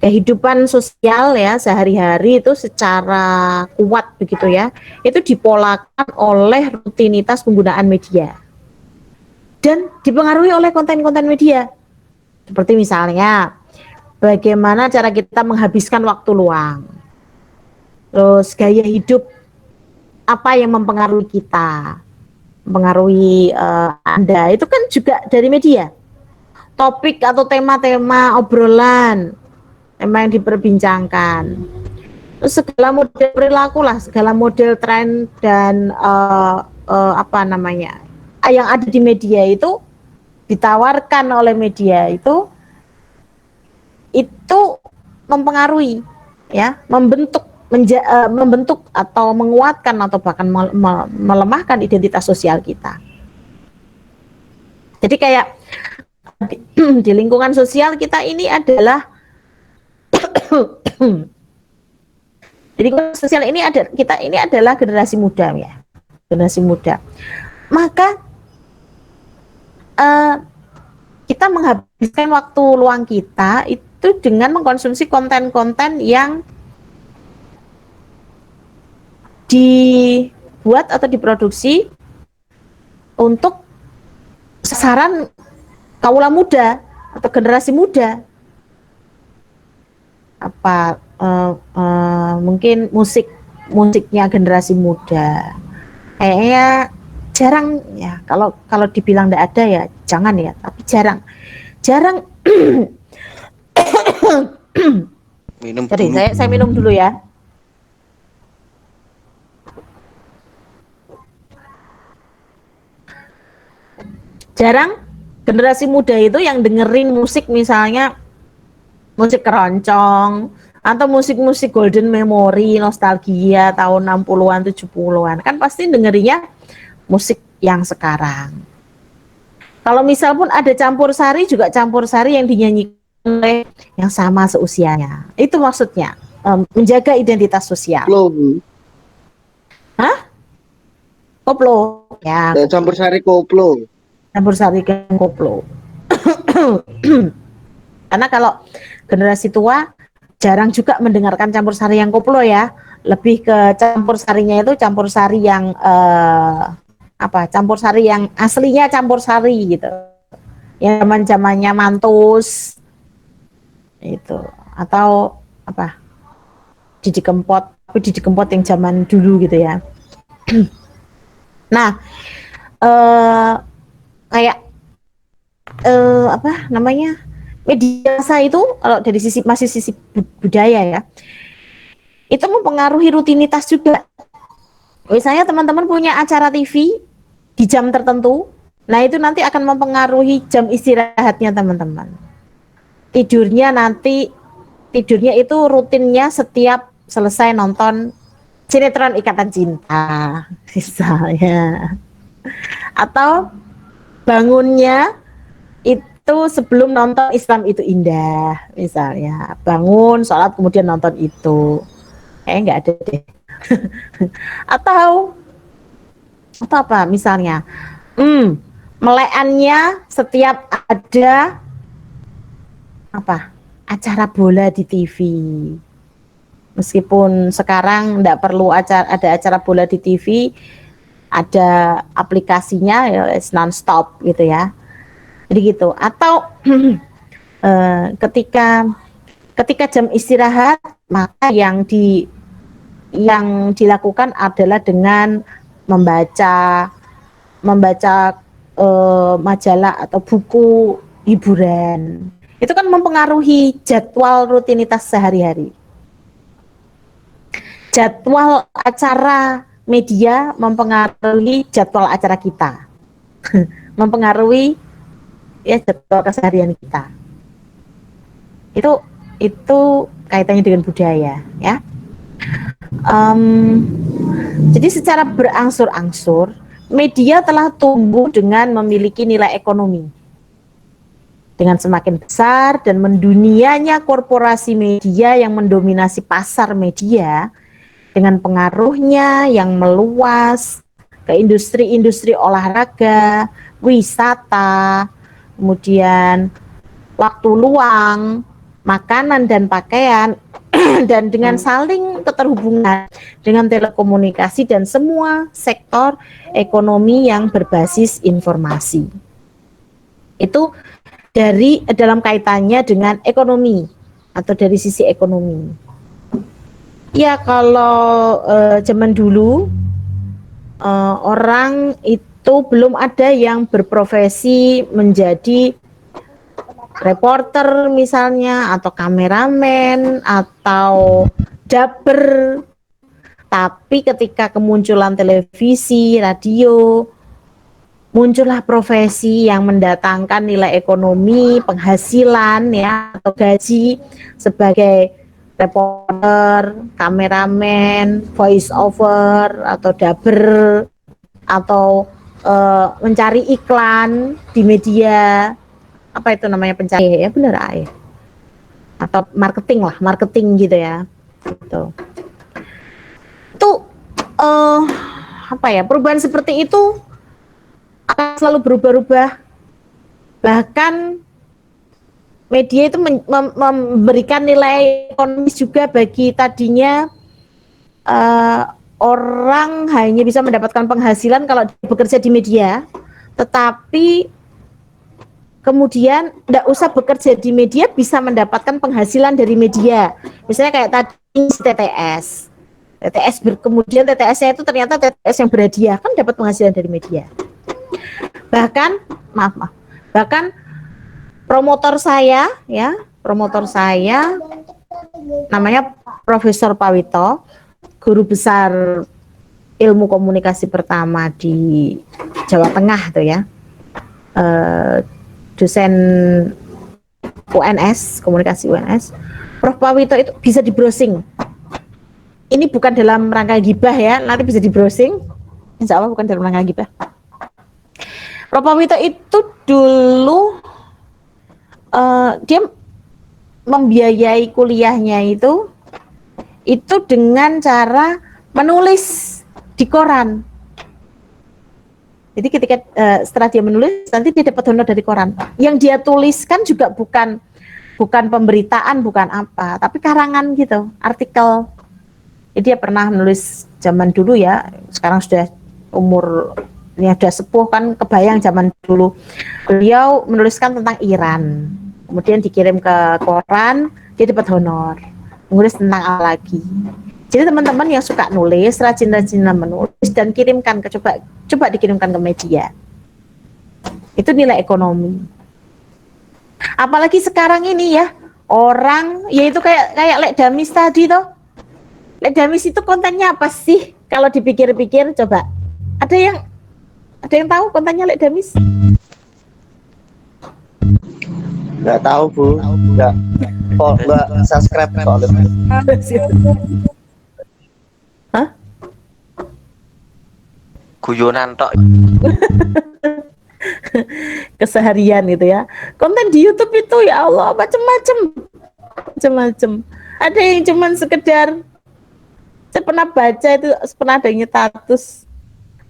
Kehidupan sosial, ya, sehari-hari itu secara kuat begitu, ya, itu dipolakan oleh rutinitas penggunaan media dan dipengaruhi oleh konten-konten media. Seperti misalnya bagaimana cara kita menghabiskan waktu luang, terus gaya hidup apa yang mempengaruhi kita, mempengaruhi Anda, itu kan juga dari media. Topik atau tema-tema obrolan, tema yang diperbincangkan, terus segala model perilaku lah, segala model tren dan apa namanya yang ada di media itu ditawarkan oleh media itu mempengaruhi, ya, membentuk atau menguatkan atau bahkan melemahkan identitas sosial kita. Jadi kayak di lingkungan sosial kita ini adalah di lingkungan sosial ini kita ini adalah generasi muda, ya, generasi muda. Maka kita menghabiskan waktu luang kita itu dengan mengkonsumsi konten-konten yang dibuat atau diproduksi untuk sasaran kaula muda atau generasi muda. Apa mungkin musiknya generasi muda kayaknya jarang, ya, kalau dibilang tidak ada, ya jangan, ya, tapi jarang Minum Jadi dulu. saya minum dulu, ya. Jarang generasi muda itu yang dengerin musik, misalnya musik keroncong atau musik-musik golden memory, nostalgia tahun 60-an, 70-an. Kan pasti dengerinnya musik yang sekarang. Kalau misal pun ada campur sari, juga campur sari yang dinyanyikan oleh yang sama seusianya. Itu maksudnya menjaga identitas sosial. Koplo. Hah? Koplo, ya. Campur sari koplo. Campur sari dan koplo. Karena kalau generasi tua jarang juga mendengarkan campur sari yang koplo, ya. Lebih ke campur sarinya itu campur sari yang campur sari yang aslinya campur sari gitu. ya zaman-zamannya Mantus itu, atau apa, Didi Kempot, tapi Didi Kempot yang zaman dulu gitu ya. Nah, kayak apa namanya, media massa itu kalau dari sisi masih sisi budaya ya, itu mempengaruhi rutinitas juga. Misalnya teman-teman punya acara TV di jam tertentu, nah itu nanti akan mempengaruhi jam istirahatnya teman-teman. Tidurnya itu rutinnya setiap selesai nonton sinetron Ikatan Cinta misalnya, atau bangunnya itu sebelum nonton Islam Itu Indah misalnya, bangun sholat kemudian nonton itu, nggak ada deh. atau apa misalnya, meleannya setiap ada apa acara bola di TV. Meskipun sekarang nggak perlu ada acara bola di TV, ada aplikasinya ya, non-stop gitu ya. Jadi gitu. Atau ketika jam istirahat, maka yang dilakukan adalah dengan membaca majalah atau buku hiburan. Itu kan mempengaruhi jadwal rutinitas sehari-hari. Jadwal acara media mempengaruhi jadwal acara kita. Mempengaruhi ya jadwal keseharian kita. Itu kaitannya dengan budaya ya. Jadi secara berangsur-angsur media telah tumbuh dengan memiliki nilai ekonomi. Dengan semakin besar dan mendunianya korporasi media yang mendominasi pasar media dengan pengaruhnya yang meluas ke industri-industri olahraga, wisata, kemudian waktu luang, makanan dan pakaian, dan dengan saling keterhubungan dengan telekomunikasi dan semua sektor ekonomi yang berbasis informasi. Itu dalam kaitannya dengan ekonomi atau dari sisi ekonomi. Ya kalau zaman dulu orang itu belum ada yang berprofesi menjadi reporter misalnya, atau kameramen, atau dapper. Tapi ketika kemunculan televisi, radio, muncullah profesi yang mendatangkan nilai ekonomi, penghasilan ya, atau gaji sebagai reporter, kameramen, voice over, atau dapper, atau mencari iklan di media. Apa itu namanya, pencari ya, bener ya, atau marketing gitu ya. Itu apa ya, perubahan seperti itu akan selalu berubah-ubah. Bahkan media itu memberikan nilai ekonomis juga bagi tadinya orang hanya bisa mendapatkan penghasilan kalau bekerja di media, tetapi kemudian tidak usah bekerja di media bisa mendapatkan penghasilan dari media. Misalnya kayak tadi TTS. Kemudian TTS-nya itu ternyata TTS yang berhadiah, kan dapat penghasilan dari media. Bahkan promotor saya namanya Profesor Pawito, guru besar ilmu komunikasi pertama di Jawa Tengah tuh ya. Dosen UNS, komunikasi UNS, Prof. Pawito itu bisa di browsing. Ini bukan dalam rangka gibah ya, nanti bisa di browsing. Insya Allah bukan dalam rangka gibah. Prof. Pawito itu dulu dia membiayai kuliahnya itu dengan cara menulis di koran. Jadi ketika setelah dia menulis, nanti dia dapat honor dari koran. Yang dia tuliskan juga bukan pemberitaan, bukan apa, tapi karangan gitu, artikel. Jadi dia pernah menulis zaman dulu ya, sekarang sudah umur Ini ada sepuh kan, kebayang zaman dulu. Beliau menuliskan tentang Iran, kemudian dikirim ke koran, dia dapat honor. Menulis tentang apa lagi. Jadi teman-teman yang suka nulis, rajin-rajinan menulis dan kirimkan ke coba dikirimkan ke media. Itu nilai ekonomi. Apalagi sekarang ini ya, orang yaitu kayak Lek Damis tadi toh. Lek Damis itu kontennya apa sih? Kalau dipikir-pikir coba. Ada yang tahu kontennya Lek Damis? Nggak tahu Bu, nggak subscribe soalnya. Hah? Guyonan tok. Keseharian itu ya. Konten di YouTube itu ya Allah macam-macam. Ada yang cuman sekedar, saya pernah baca itu, pernah ada yang nyetatus,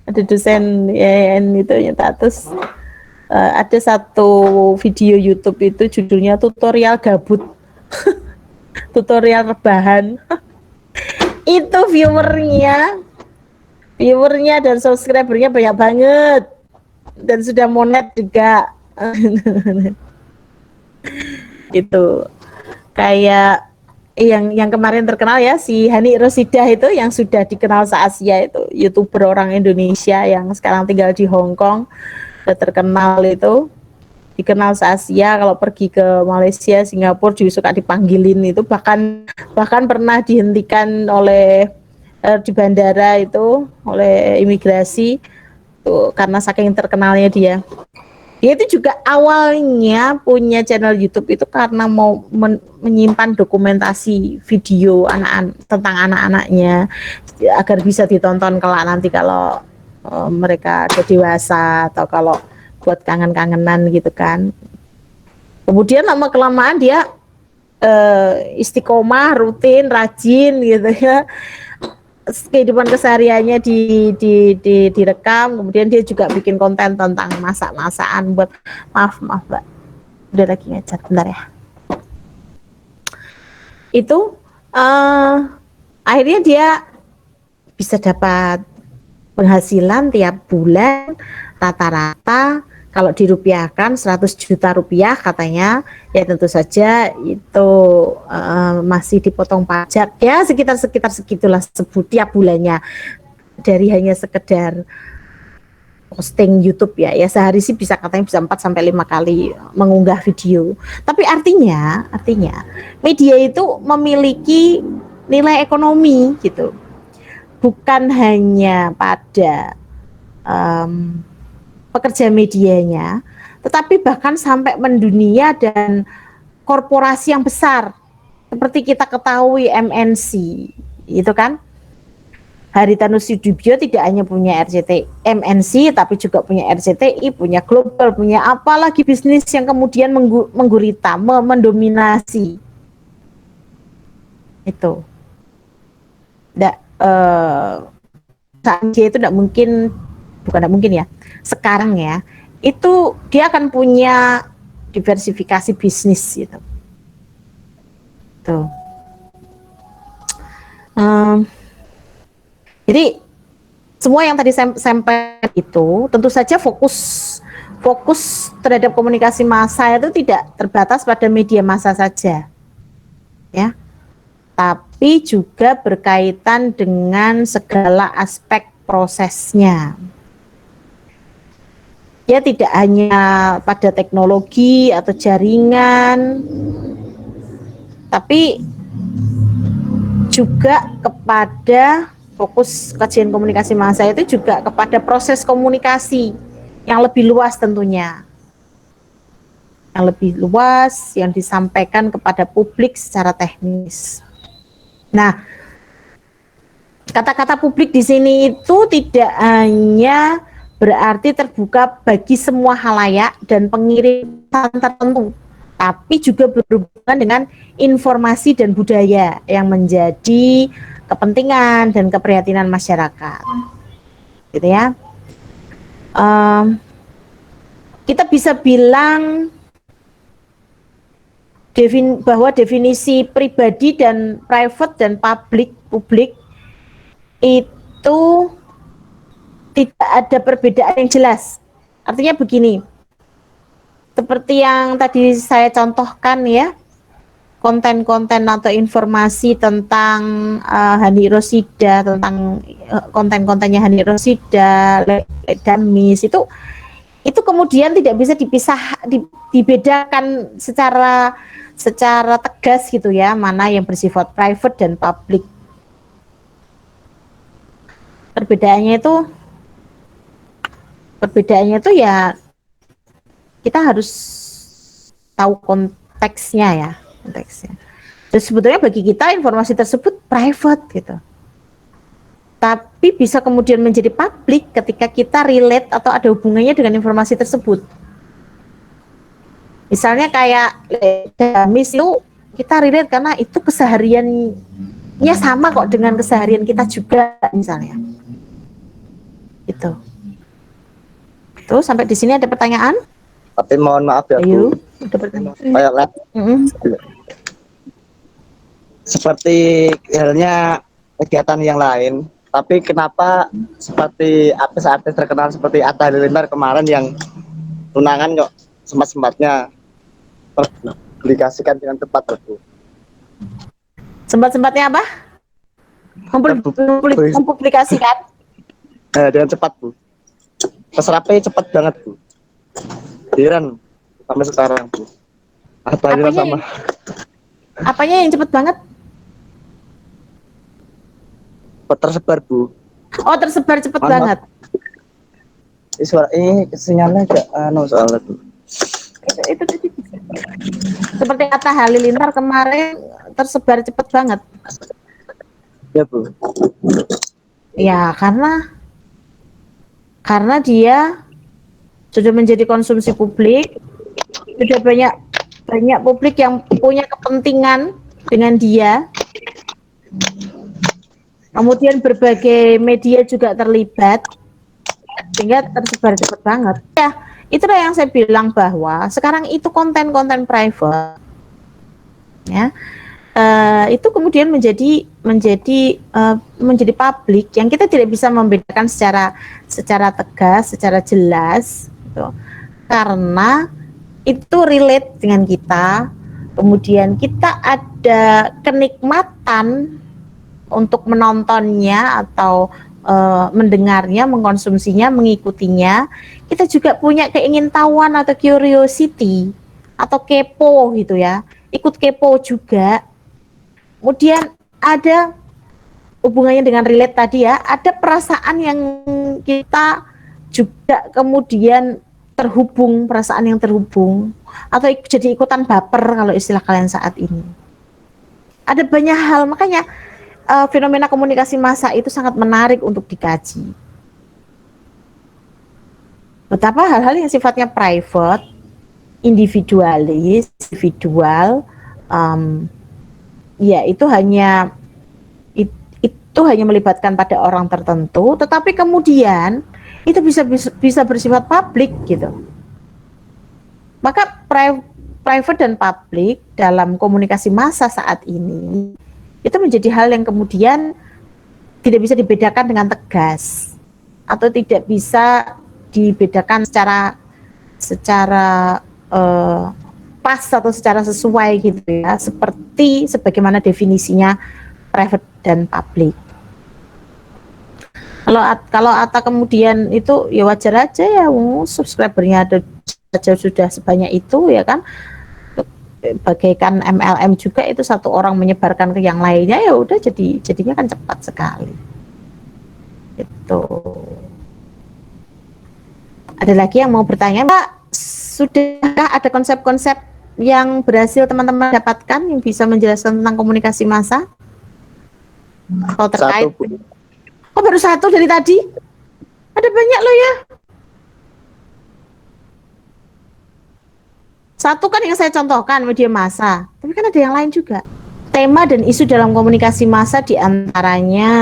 ada dosen YN itu nyetatus, ada satu video YouTube itu judulnya tutorial gabut. Tutorial rebahan. Itu viewernya dan subscribernya banyak banget. Dan sudah monet juga. Itu kayak yang kemarin terkenal ya, si Hani Rosidah itu yang sudah dikenal se-Asia itu, YouTuber orang Indonesia yang sekarang tinggal di Hong Kong, sudah terkenal itu, dikenal se-Asia. Kalau pergi ke Malaysia, Singapura juga suka dipanggilin itu, bahkan pernah dihentikan oleh di bandara itu oleh imigrasi tuh, karena saking terkenalnya dia. Dia itu juga awalnya punya channel YouTube itu karena mau menyimpan dokumentasi video tentang anak-anaknya agar bisa ditonton kelak nanti kalau mereka udah dewasa atau kalau buat kangen-kangenan gitu kan. Kemudian lama kelamaan dia istiqomah, rutin, rajin gitu ya. Kehidupan kesehariannya direkam, kemudian dia juga bikin konten tentang masak-masakan buat maaf Mbak, udah lagi ngecat bentar ya. Itu akhirnya dia bisa dapat penghasilan tiap bulan rata-rata kalau dirupiahkan 100 juta rupiah katanya, ya tentu saja itu masih dipotong pajak ya sekitar segitulah tiap bulannya, dari hanya sekedar posting YouTube ya sehari sih bisa katanya bisa 4 sampai 5 kali mengunggah video. Tapi artinya media itu memiliki nilai ekonomi gitu, bukan hanya pada pekerja medianya, tetapi bahkan sampai mendunia dan korporasi yang besar seperti kita ketahui MNC itu kan. Haritanu Sudibyo tidak hanya punya RCTI MNC tapi juga punya RCTI, punya Global, punya apalagi bisnis yang kemudian menggurita, mendominasi itu. Saat dia itu bukan ya, sekarang ya, itu dia akan punya diversifikasi bisnis gitu. Tuh. Jadi semua yang tadi saya sampaikan itu tentu saja fokus terhadap komunikasi massa itu tidak terbatas pada media massa saja, ya, tapi juga berkaitan dengan segala aspek prosesnya. Ya tidak hanya pada teknologi atau jaringan, tapi juga kepada fokus kajian komunikasi massa itu juga kepada proses komunikasi yang lebih luas tentunya. Yang lebih luas yang disampaikan kepada publik secara teknis. Nah, kata-kata publik di sini itu tidak hanya berarti terbuka bagi semua halayak dan pengiriman tertentu, tapi juga berhubungan dengan informasi dan budaya yang menjadi kepentingan dan keprihatinan masyarakat, gitu ya. Kita bisa bilang bahwa definisi pribadi dan private dan publik itu tidak ada perbedaan yang jelas. Artinya begini, seperti yang tadi saya contohkan ya, konten-konten atau informasi tentang Hani Rosida, tentang konten-kontennya Hani Rosida, Damis itu kemudian tidak bisa dibedakan secara tegas gitu ya, mana yang bersifat private dan public. Perbedaannya itu ya kita harus tahu konteksnya. Terus sebetulnya bagi kita informasi tersebut private gitu, tapi bisa kemudian menjadi publik ketika kita relate atau ada hubungannya dengan informasi tersebut. Misalnya kayak Damis itu kita relate karena itu kesehariannya sama kok dengan keseharian kita juga misalnya. Itu. Tuh sampai di sini ada pertanyaan? Tapi mohon maaf ya Ayo, Bu. ada pertanyaan. Kayak seperti halnya kegiatan yang lain, tapi kenapa seperti artis-artis terkenal seperti Atta Halilintar kemarin yang tunangan kok sempat-sempatnya publikasikan dengan tepat Bu? Sempat-sempatnya apa? Mempublikasikan? Dengan cepat Bu. Keserapnya cepat banget Bu. Heran sampai sekarang Bu. Apanya sama. Apanya yang cepat banget? Tersebar Bu. Oh, tersebar cepat Mana? banget. Suara sinyalnya agak soalnya Bu. Itu seperti Atta Halilintar kemarin tersebar cepat banget. Ya Bu. Ya, karena dia sudah menjadi konsumsi publik, sudah banyak publik yang punya kepentingan dengan dia. Kemudian berbagai media juga terlibat, sehingga tersebar cepat banget. Ya, itulah yang saya bilang bahwa sekarang itu konten-konten private, ya, itu kemudian menjadi publik yang kita tidak bisa membedakan secara tegas, secara jelas, gitu. Karena itu relate dengan kita, kemudian kita ada kenikmatan untuk menontonnya atau mendengarnya, mengkonsumsinya, mengikutinya. Kita juga punya keingintahuan atau curiosity atau kepo gitu ya, ikut kepo juga. Kemudian ada hubungannya dengan relate tadi ya, ada perasaan yang kita juga kemudian perasaan yang terhubung atau jadi ikutan baper kalau istilah kalian saat ini. Ada banyak hal, makanya fenomena komunikasi massa itu sangat menarik untuk dikaji. Betapa hal-hal yang sifatnya private, individual, ya itu hanya melibatkan pada orang tertentu, tetapi kemudian itu bisa bersifat publik gitu. Maka private dan publik dalam komunikasi massa saat ini itu menjadi hal yang kemudian tidak bisa dibedakan dengan tegas atau tidak bisa dibedakan secara pas atau secara sesuai gitu ya, seperti sebagaimana definisinya private dan public. Kalau Atta kemudian itu ya wajar aja ya, subscribernya ada saja sudah sebanyak itu ya kan, bagaikan MLM juga, itu satu orang menyebarkan ke yang lainnya ya udah jadinya kan cepat sekali. Itu. Ada lagi yang mau bertanya, Mbak? Sudahkah ada konsep-konsep yang berhasil teman-teman dapatkan yang bisa menjelaskan tentang komunikasi massa? Atau terkait? Oh, baru satu dari tadi? Ada banyak loh ya. Satu kan yang saya contohkan, media massa. Tapi kan ada yang lain juga. Tema dan isu dalam komunikasi massa diantaranya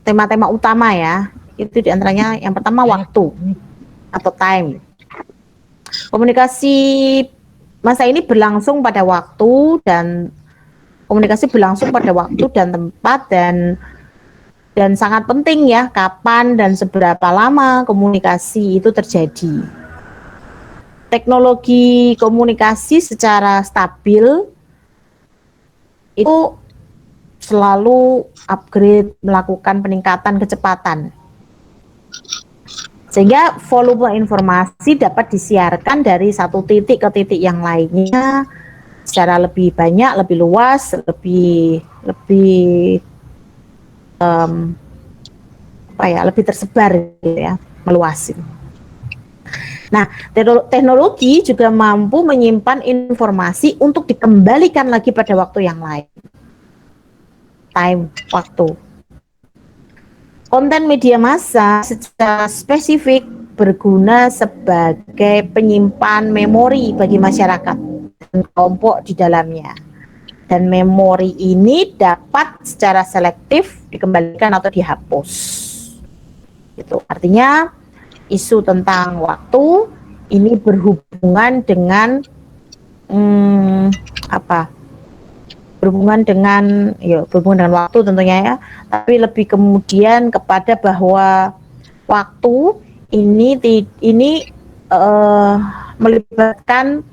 tema-tema utama ya. Itu diantaranya yang pertama waktu atau time. Komunikasi massa ini berlangsung pada waktu dan tempat, dan dan sangat penting ya kapan dan seberapa lama komunikasi itu terjadi. Teknologi komunikasi secara stabil itu selalu upgrade, melakukan peningkatan kecepatan. Sehingga volume informasi dapat disiarkan dari satu titik ke titik yang lainnya secara lebih banyak, lebih luas, lebih lebih tersebar gitu ya, meluas. Nah, teknologi juga mampu menyimpan informasi untuk dikembalikan lagi pada waktu yang lain. Time, waktu. Konten media massa secara spesifik berguna sebagai penyimpan memori bagi masyarakat dan kelompok di dalamnya. Dan memori ini dapat secara selektif dikembalikan atau dihapus. Itu artinya isu tentang waktu ini berhubungan dengan berhubungan dengan waktu tentunya ya, tapi lebih kemudian kepada bahwa waktu ini melibatkan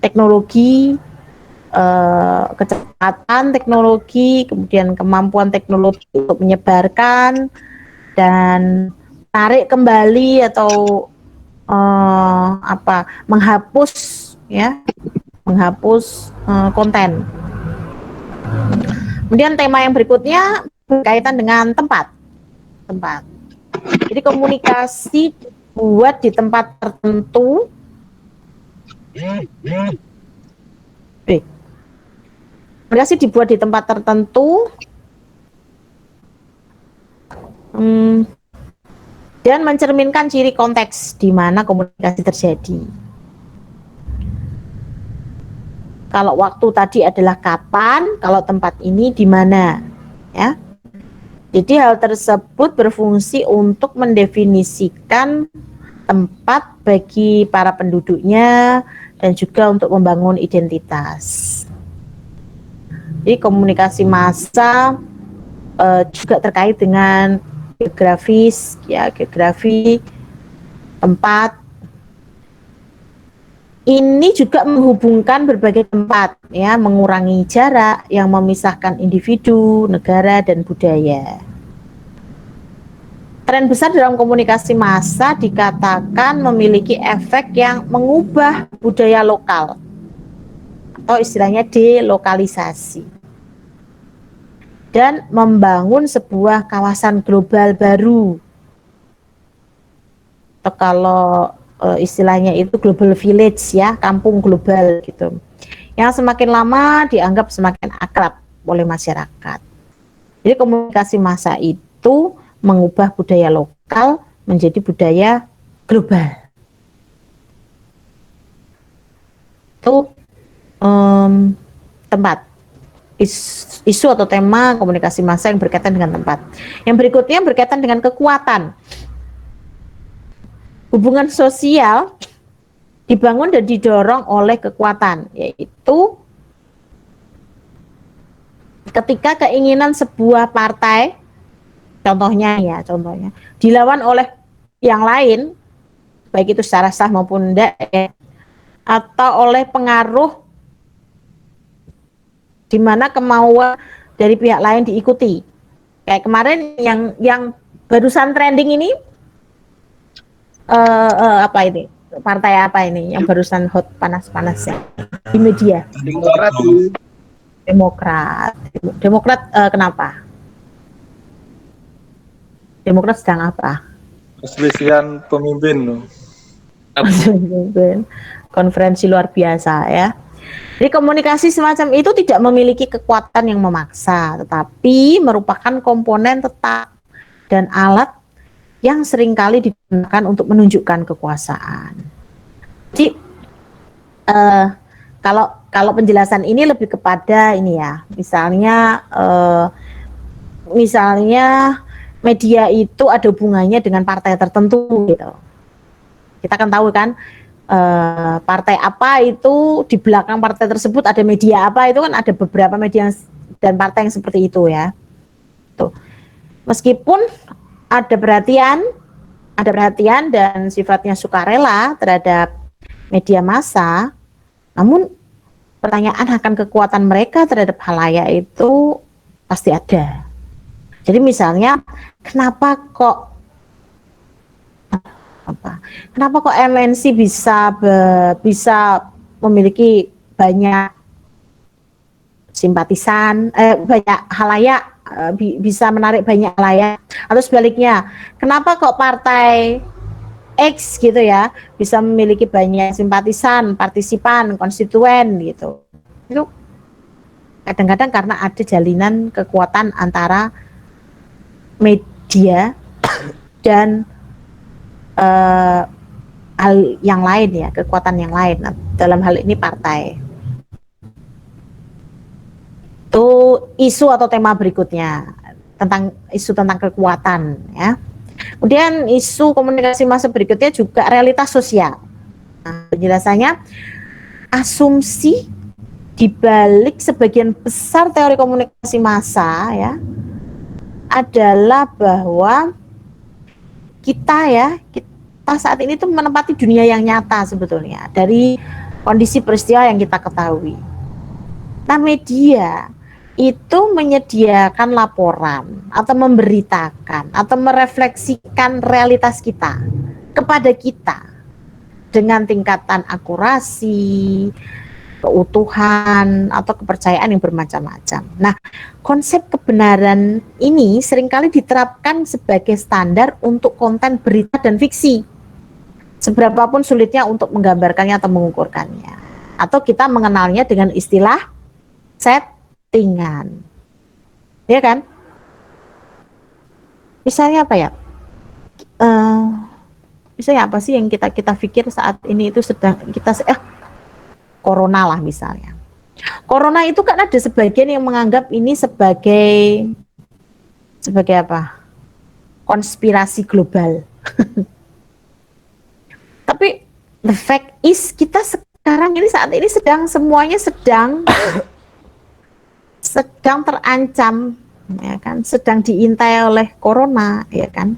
teknologi, kecepatan teknologi, kemudian kemampuan teknologi untuk menyebarkan dan tarik kembali atau menghapus konten. Kemudian tema yang berikutnya berkaitan dengan tempat. Jadi komunikasi dibuat di tempat tertentu. Komunikasi dibuat di tempat tertentu dan mencerminkan ciri konteks di mana komunikasi terjadi. Kalau waktu tadi adalah kapan, kalau tempat ini di mana, ya. Jadi hal tersebut berfungsi untuk mendefinisikan tempat bagi para penduduknya dan juga untuk membangun identitas. Jadi komunikasi massa juga terkait dengan geografi, tempat. Ini juga menghubungkan berbagai tempat, ya, mengurangi jarak yang memisahkan individu, negara, dan budaya. Tren besar dalam komunikasi massa dikatakan memiliki efek yang mengubah budaya lokal, atau istilahnya delokalisasi, dan membangun sebuah kawasan global baru. Atau kalau istilahnya itu global village, ya, kampung global gitu, yang semakin lama dianggap semakin akrab oleh masyarakat. Jadi komunikasi massa itu mengubah budaya lokal menjadi budaya global. Itu tempat, isu atau tema komunikasi massa yang berkaitan dengan tempat. Yang berikutnya berkaitan dengan kekuatan. Hubungan sosial dibangun dan didorong oleh kekuatan, yaitu ketika keinginan sebuah partai, contohnya dilawan oleh yang lain, baik itu secara sah maupun tidak, atau oleh pengaruh di mana kemauan dari pihak lain diikuti. Kayak kemarin yang barusan trending ini, partai apa ini yang barusan hot panas-panas ya di media? Demokrat. Kenapa? Demokrat sedang apa? Perselisihan pemimpin. Konferensi luar biasa, ya. Jadi komunikasi semacam itu tidak memiliki kekuatan yang memaksa, tetapi merupakan komponen tetap dan alat yang seringkali digunakan untuk menunjukkan kekuasaan. Jadi kalau penjelasan ini lebih kepada ini ya, misalnya media itu ada hubungannya dengan partai tertentu gitu. Kita kan tahu kan partai apa itu di belakang partai tersebut ada media apa, itu kan ada beberapa media dan partai yang seperti itu ya. Tuh. Meskipun ada perhatian dan sifatnya sukarela terhadap media massa, namun pertanyaan akan kekuatan mereka terhadap khalayak itu pasti ada. Jadi misalnya, kenapa kok MNC bisa memiliki banyak simpatisan, banyak khalayak, bisa menarik banyak khalayak, atau sebaliknya, kenapa kok partai X gitu ya bisa memiliki banyak simpatisan, partisipan, konstituen gitu. Itu kadang-kadang karena ada jalinan kekuatan antara media dan hal yang lain ya, kekuatan yang lain. Nah, dalam hal ini partai. Itu isu atau tema berikutnya tentang isu tentang kekuatan ya. Kemudian isu komunikasi massa berikutnya juga realitas sosial. Nah, penjelasannya asumsi dibalik sebagian besar teori komunikasi massa ya adalah bahwa kita saat ini tuh menempati dunia yang nyata sebetulnya dari kondisi peristiwa yang kita ketahui. Nah, media itu menyediakan laporan atau memberitakan atau merefleksikan realitas kita kepada kita dengan tingkatan akurasi, keutuhan, atau kepercayaan yang bermacam-macam. Nah, konsep kebenaran ini seringkali diterapkan sebagai standar untuk konten berita dan fiksi, seberapapun sulitnya untuk menggambarkannya atau mengukurkannya. Atau kita mengenalnya dengan istilah settingan. Ya kan? Misalnya apa ya? Misalnya apa sih yang kita pikir saat ini itu sedang corona lah misalnya. Corona itu kan ada sebagian yang menganggap ini sebagai apa? Konspirasi global. Tapi the fact is kita sekarang ini saat ini semuanya sedang terancam ya kan, sedang diintai oleh corona ya kan.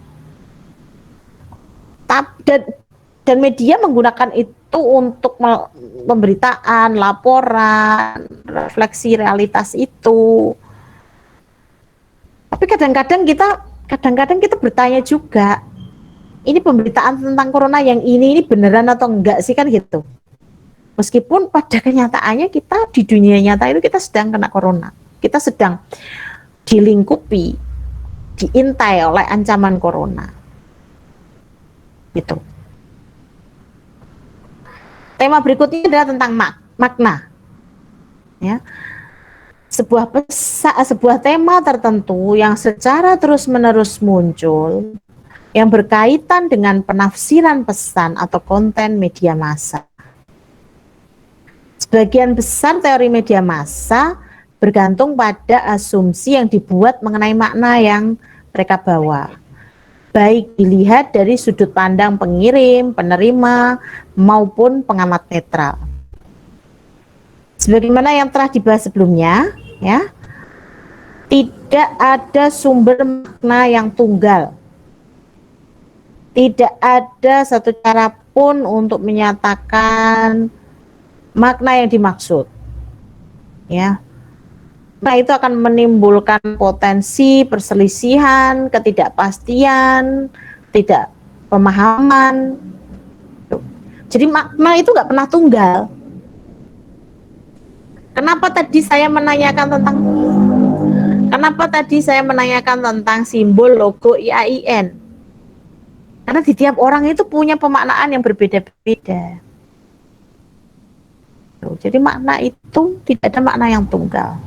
Dan media menggunakan itu untuk pemberitaan, laporan, refleksi realitas itu. Tapi kadang-kadang kita bertanya juga, ini pemberitaan tentang corona yang ini beneran atau enggak sih kan gitu. Meskipun pada kenyataannya kita di dunia nyata itu kita sedang kena corona. Kita sedang dilingkupi, diintai oleh ancaman corona. Gitu. Tema berikutnya adalah tentang makna. Ya. Sebuah tema tertentu yang secara terus-menerus muncul yang berkaitan dengan penafsiran pesan atau konten media massa. Sebagian besar teori media massa bergantung pada asumsi yang dibuat mengenai makna yang mereka bawa. Baik dilihat dari sudut pandang pengirim, penerima, maupun pengamat netral. Sebagaimana yang telah dibahas sebelumnya, ya, tidak ada sumber makna yang tunggal. Tidak ada satu cara pun untuk menyatakan makna yang dimaksud. Ya. Nah, itu akan menimbulkan potensi perselisihan, ketidakpastian, tidak pemahaman. Jadi makna itu nggak pernah tunggal. Kenapa tadi saya menanyakan tentang simbol logo IAIN? Karena di tiap orang itu punya pemaknaan yang berbeda-beda. Jadi makna itu tidak ada makna yang tunggal.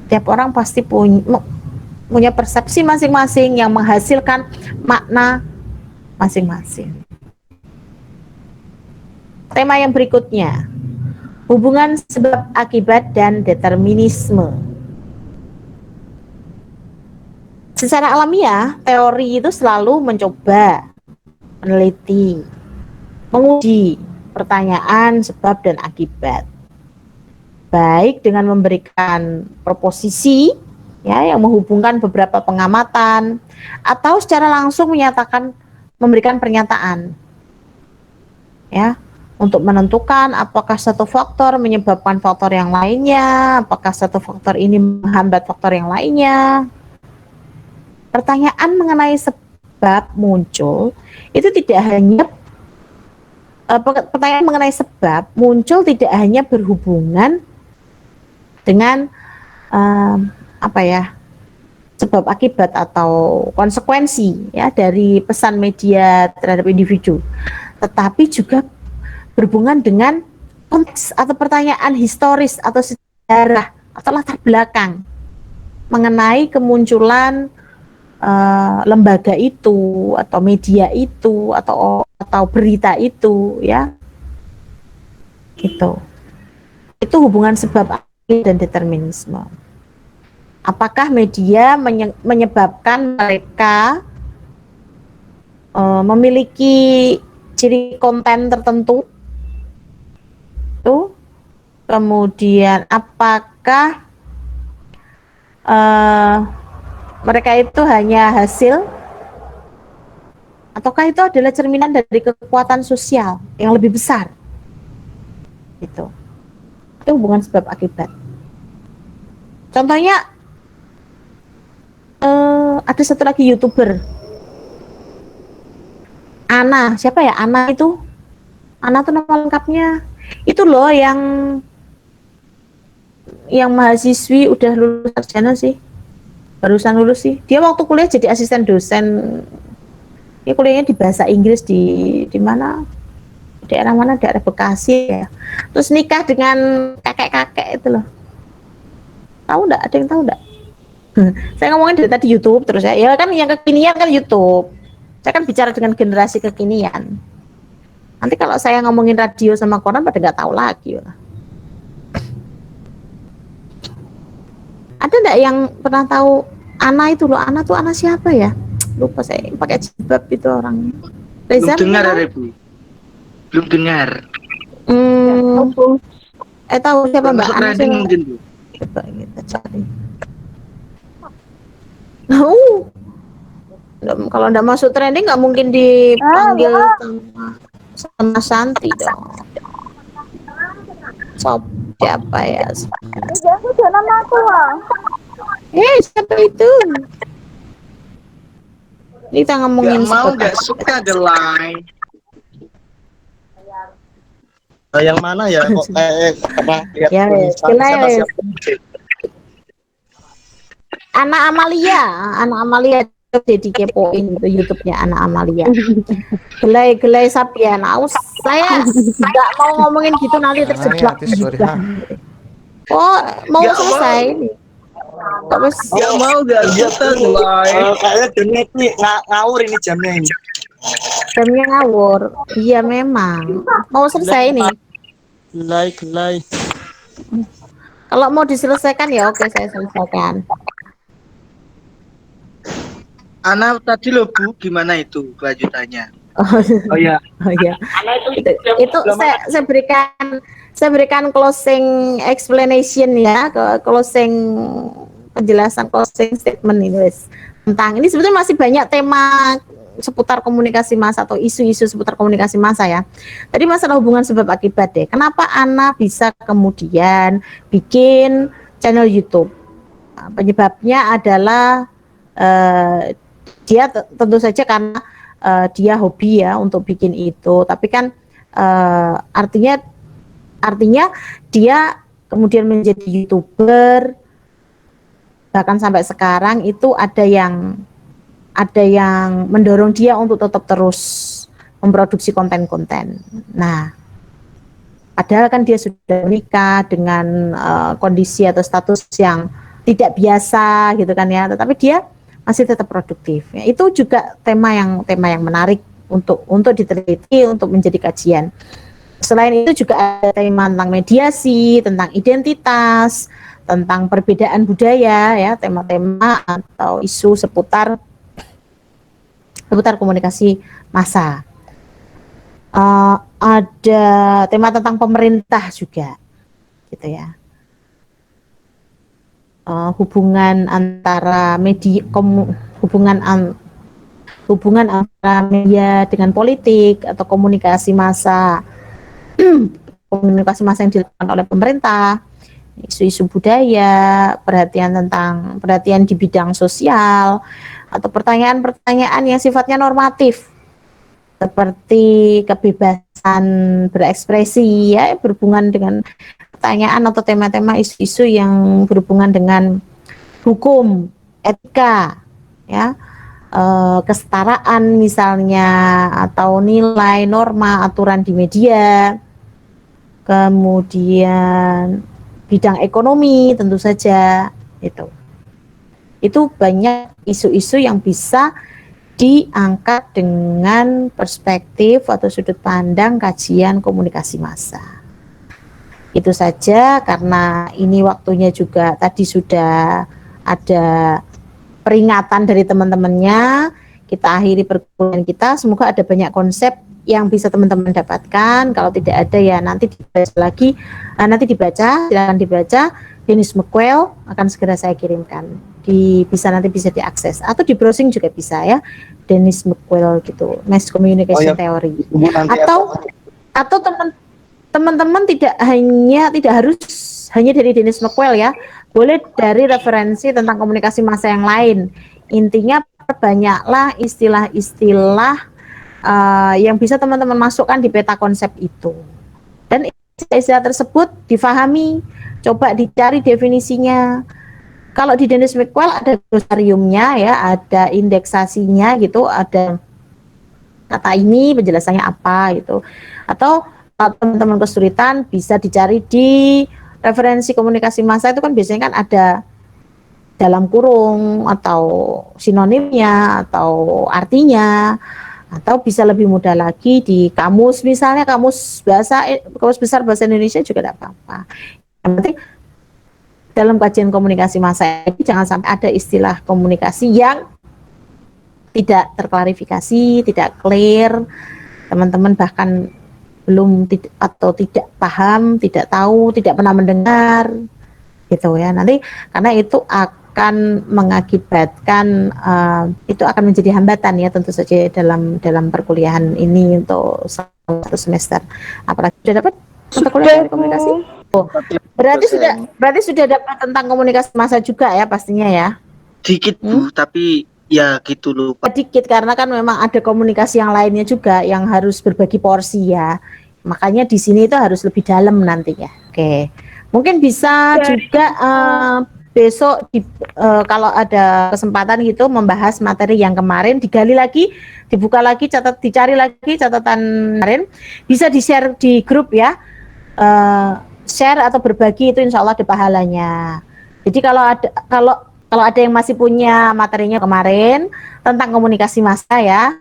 Tiap orang pasti punya persepsi masing-masing yang menghasilkan makna masing-masing. Tema yang berikutnya, hubungan sebab akibat dan determinisme. Secara alamiah, teori itu selalu mencoba meneliti, menguji pertanyaan sebab dan akibat. baik dengan memberikan proposisi ya yang menghubungkan beberapa pengamatan atau secara langsung memberikan pernyataan ya untuk menentukan apakah satu faktor menyebabkan faktor yang lainnya, apakah satu faktor ini menghambat faktor yang lainnya. Pertanyaan mengenai sebab muncul itu tidak hanya pertanyaan mengenai sebab muncul tidak hanya berhubungan dengan sebab akibat atau konsekuensi ya dari pesan media terhadap individu, tetapi juga berhubungan dengan konteks atau pertanyaan historis atau sejarah atau latar belakang mengenai kemunculan lembaga itu atau media itu atau berita itu ya gitu. Itu hubungan sebab akibat dan determinisme. Apakah media menyebabkan mereka memiliki ciri konten tertentu tuh, kemudian apakah mereka itu hanya hasil ataukah itu adalah cerminan dari kekuatan sosial yang lebih besar gitu. Itu hubungan sebab akibat. Contohnya ada satu lagi YouTuber Ana, siapa ya Ana itu? Ana tuh nama lengkapnya itu loh yang mahasiswi udah lulus sarjana sih, barusan lulus sih. Dia waktu kuliah jadi asisten dosen. Dia kuliahnya di bahasa Inggris di mana? Daerah mana? Daerah Bekasi ya. Terus nikah dengan kakek-kakek itu loh. Tahu enggak? Ada yang tahu enggak? Saya ngomongin dari tadi YouTube terus ya. Ya kan yang kekinian kan YouTube. Saya kan bicara dengan generasi kekinian. Nanti kalau saya ngomongin radio sama koran pada nggak tahu lagi. Ada enggak yang pernah tahu Ana itu loh? Ana tuh Ana siapa ya? Lupa saya, pakai jilbab itu orangnya. Reza, Belum dengar ya, Bu? Belum dengar. Tahu siapa Mbak Masuk Ana? trending mungkin, Bu. Coba kita cari. Kalau nggak masuk trending nggak mungkin dipanggil sama Santi dong. Siapa ya? Siapa itu? Ini kita ngomongin Nggak suka the line. Yang mana ya? Kok pernah lihat Ya, siapa? Anak Amalia jadi kepoin itu YouTube-nya Anak Amalia. Gelai Sapian. Saya nggak mau ngomongin gitu nanti terjebak. Oh, mau selesai ini. Nggak mau nggak suka the line. Kayaknya jamnya ini ngawur ini jamnya ini. Jamnya ngawur. Iya memang. Mau selesai ini. Gelai. Kalau mau diselesaikan ya oke saya selesaikan. Ana tadi loh, Bu, gimana itu kelanjutannya? Oh ya. Itu saya berikan closing explanation ya, closing statement ini guys. Tentang ini sebetulnya masih banyak tema seputar komunikasi massa atau isu-isu seputar komunikasi massa ya. Tadi masalah hubungan sebab akibat deh. Kenapa Ana bisa kemudian bikin channel YouTube? Nah, penyebabnya adalah dia tentu saja karena dia hobi ya untuk bikin itu, tapi kan artinya dia kemudian menjadi YouTuber bahkan sampai sekarang itu ada yang mendorong dia untuk tetap terus memproduksi konten-konten. Nah, padahal kan dia sudah menikah dengan kondisi atau status yang tidak biasa gitu kan ya, tetapi dia masih tetap produktif. Ya, itu juga tema yang menarik untuk diteliti, untuk menjadi kajian. Selain itu juga ada tema tentang mediasi, tentang identitas, tentang perbedaan budaya, ya, tema-tema atau isu seputar komunikasi massa. Ada tema tentang pemerintah juga, gitu ya. hubungan antara hubungan antara media dengan politik atau komunikasi massa yang dilakukan oleh pemerintah, isu-isu budaya, perhatian di bidang sosial, atau pertanyaan-pertanyaan yang sifatnya normatif seperti kebebasan berekspresi, ya, berhubungan dengan pertanyaan atau tema-tema isu-isu yang berhubungan dengan hukum, etika, ya, kesetaraan misalnya, atau nilai, norma, aturan di media, kemudian bidang ekonomi tentu saja, itu banyak isu-isu yang bisa diangkat dengan perspektif atau sudut pandang kajian komunikasi massa. Itu saja, karena ini waktunya juga tadi sudah ada peringatan dari teman-temannya. Kita akhiri perkuliahan kita, semoga ada banyak konsep yang bisa teman-teman dapatkan. Kalau tidak ada ya nanti dibaca lagi, silakan dibaca. Dennis McQuail akan segera saya kirimkan. Nanti bisa diakses atau di browsing juga bisa, ya, Dennis McQuail gitu, Mass Communication Theory. Atau teman-teman tidak harus hanya dari Dennis McQuail, ya, boleh dari referensi tentang komunikasi massa yang lain. Intinya perbanyaklah istilah-istilah yang bisa teman-teman masukkan di peta konsep itu, dan istilah tersebut difahami, coba dicari definisinya. Kalau di Dennis McQuail ada glosariumnya, ya, ada indeksasinya gitu, ada kata ini penjelasannya apa gitu. Atau kalau teman-teman kesulitan bisa dicari di referensi komunikasi massa, itu kan biasanya kan ada dalam kurung atau sinonimnya atau artinya, atau bisa lebih mudah lagi di kamus, misalnya kamus besar bahasa Indonesia juga tidak apa-apa. Yang penting dalam kajian komunikasi massa ini jangan sampai ada istilah komunikasi yang tidak terklarifikasi, tidak clear, teman-teman bahkan belum atau tidak paham, tidak tahu, tidak pernah mendengar, gitu ya. Nanti karena itu akan mengakibatkan itu akan menjadi hambatan, ya, tentu saja dalam perkuliahan ini untuk satu semester. Apalagi sudah dapat mata kuliah komunikasi? Oh, berarti sudah dapat tentang komunikasi massa juga, ya, pastinya, ya. Dikit Bu, tapi ya gitu loh. Sedikit karena kan memang ada komunikasi yang lainnya juga yang harus berbagi porsi, ya. Makanya di sini itu harus lebih dalam nantinya. Oke. Mungkin bisa juga besok kalau ada kesempatan gitu membahas materi yang kemarin, digali lagi, dibuka lagi, dicari lagi catatan kemarin, bisa di-share di grup, ya. Share atau berbagi itu insya Allah ada pahalanya. Jadi kalau ada yang masih punya materinya kemarin tentang komunikasi massa, ya,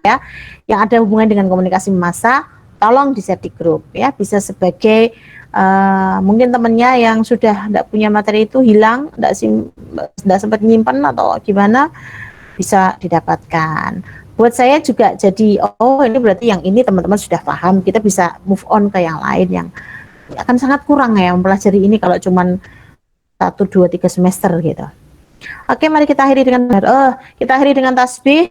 yang ada hubungan dengan komunikasi massa, tolong di-share di grup, ya. Bisa sebagai mungkin temennya yang sudah tidak punya materi itu hilang, tidak sempat nyimpen atau gimana, bisa didapatkan. Buat saya juga jadi, oh ini berarti yang ini teman-teman sudah paham, kita bisa move on ke yang lain yang akan sangat kurang, ya, mempelajari ini kalau cuman 1, 2, 3 semester gitu. Oke, mari kita akhiri dengan tasbih.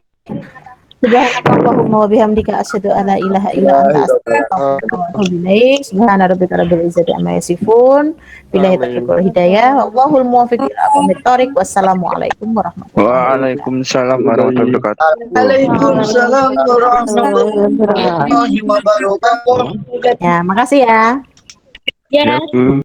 Subhanakallahumma wa bihamdika asyhadu an la ilaha illa anta astaghfiruka wa atubu ilaik. Subhana rabbika rabbil izzati amma yasifun. Billahi taufiq wal hidayah. Wallahul muwaffiq ila aqwamit thoriq. Wassalamualaikum warahmatullahi wabarakatuh. Waalaikumsalam warahmatullahi wabarakatuh. Waalaikumsalam warahmatullahi wabarakatuh. Ya, makasih, ya. Ya. Ya, Bu.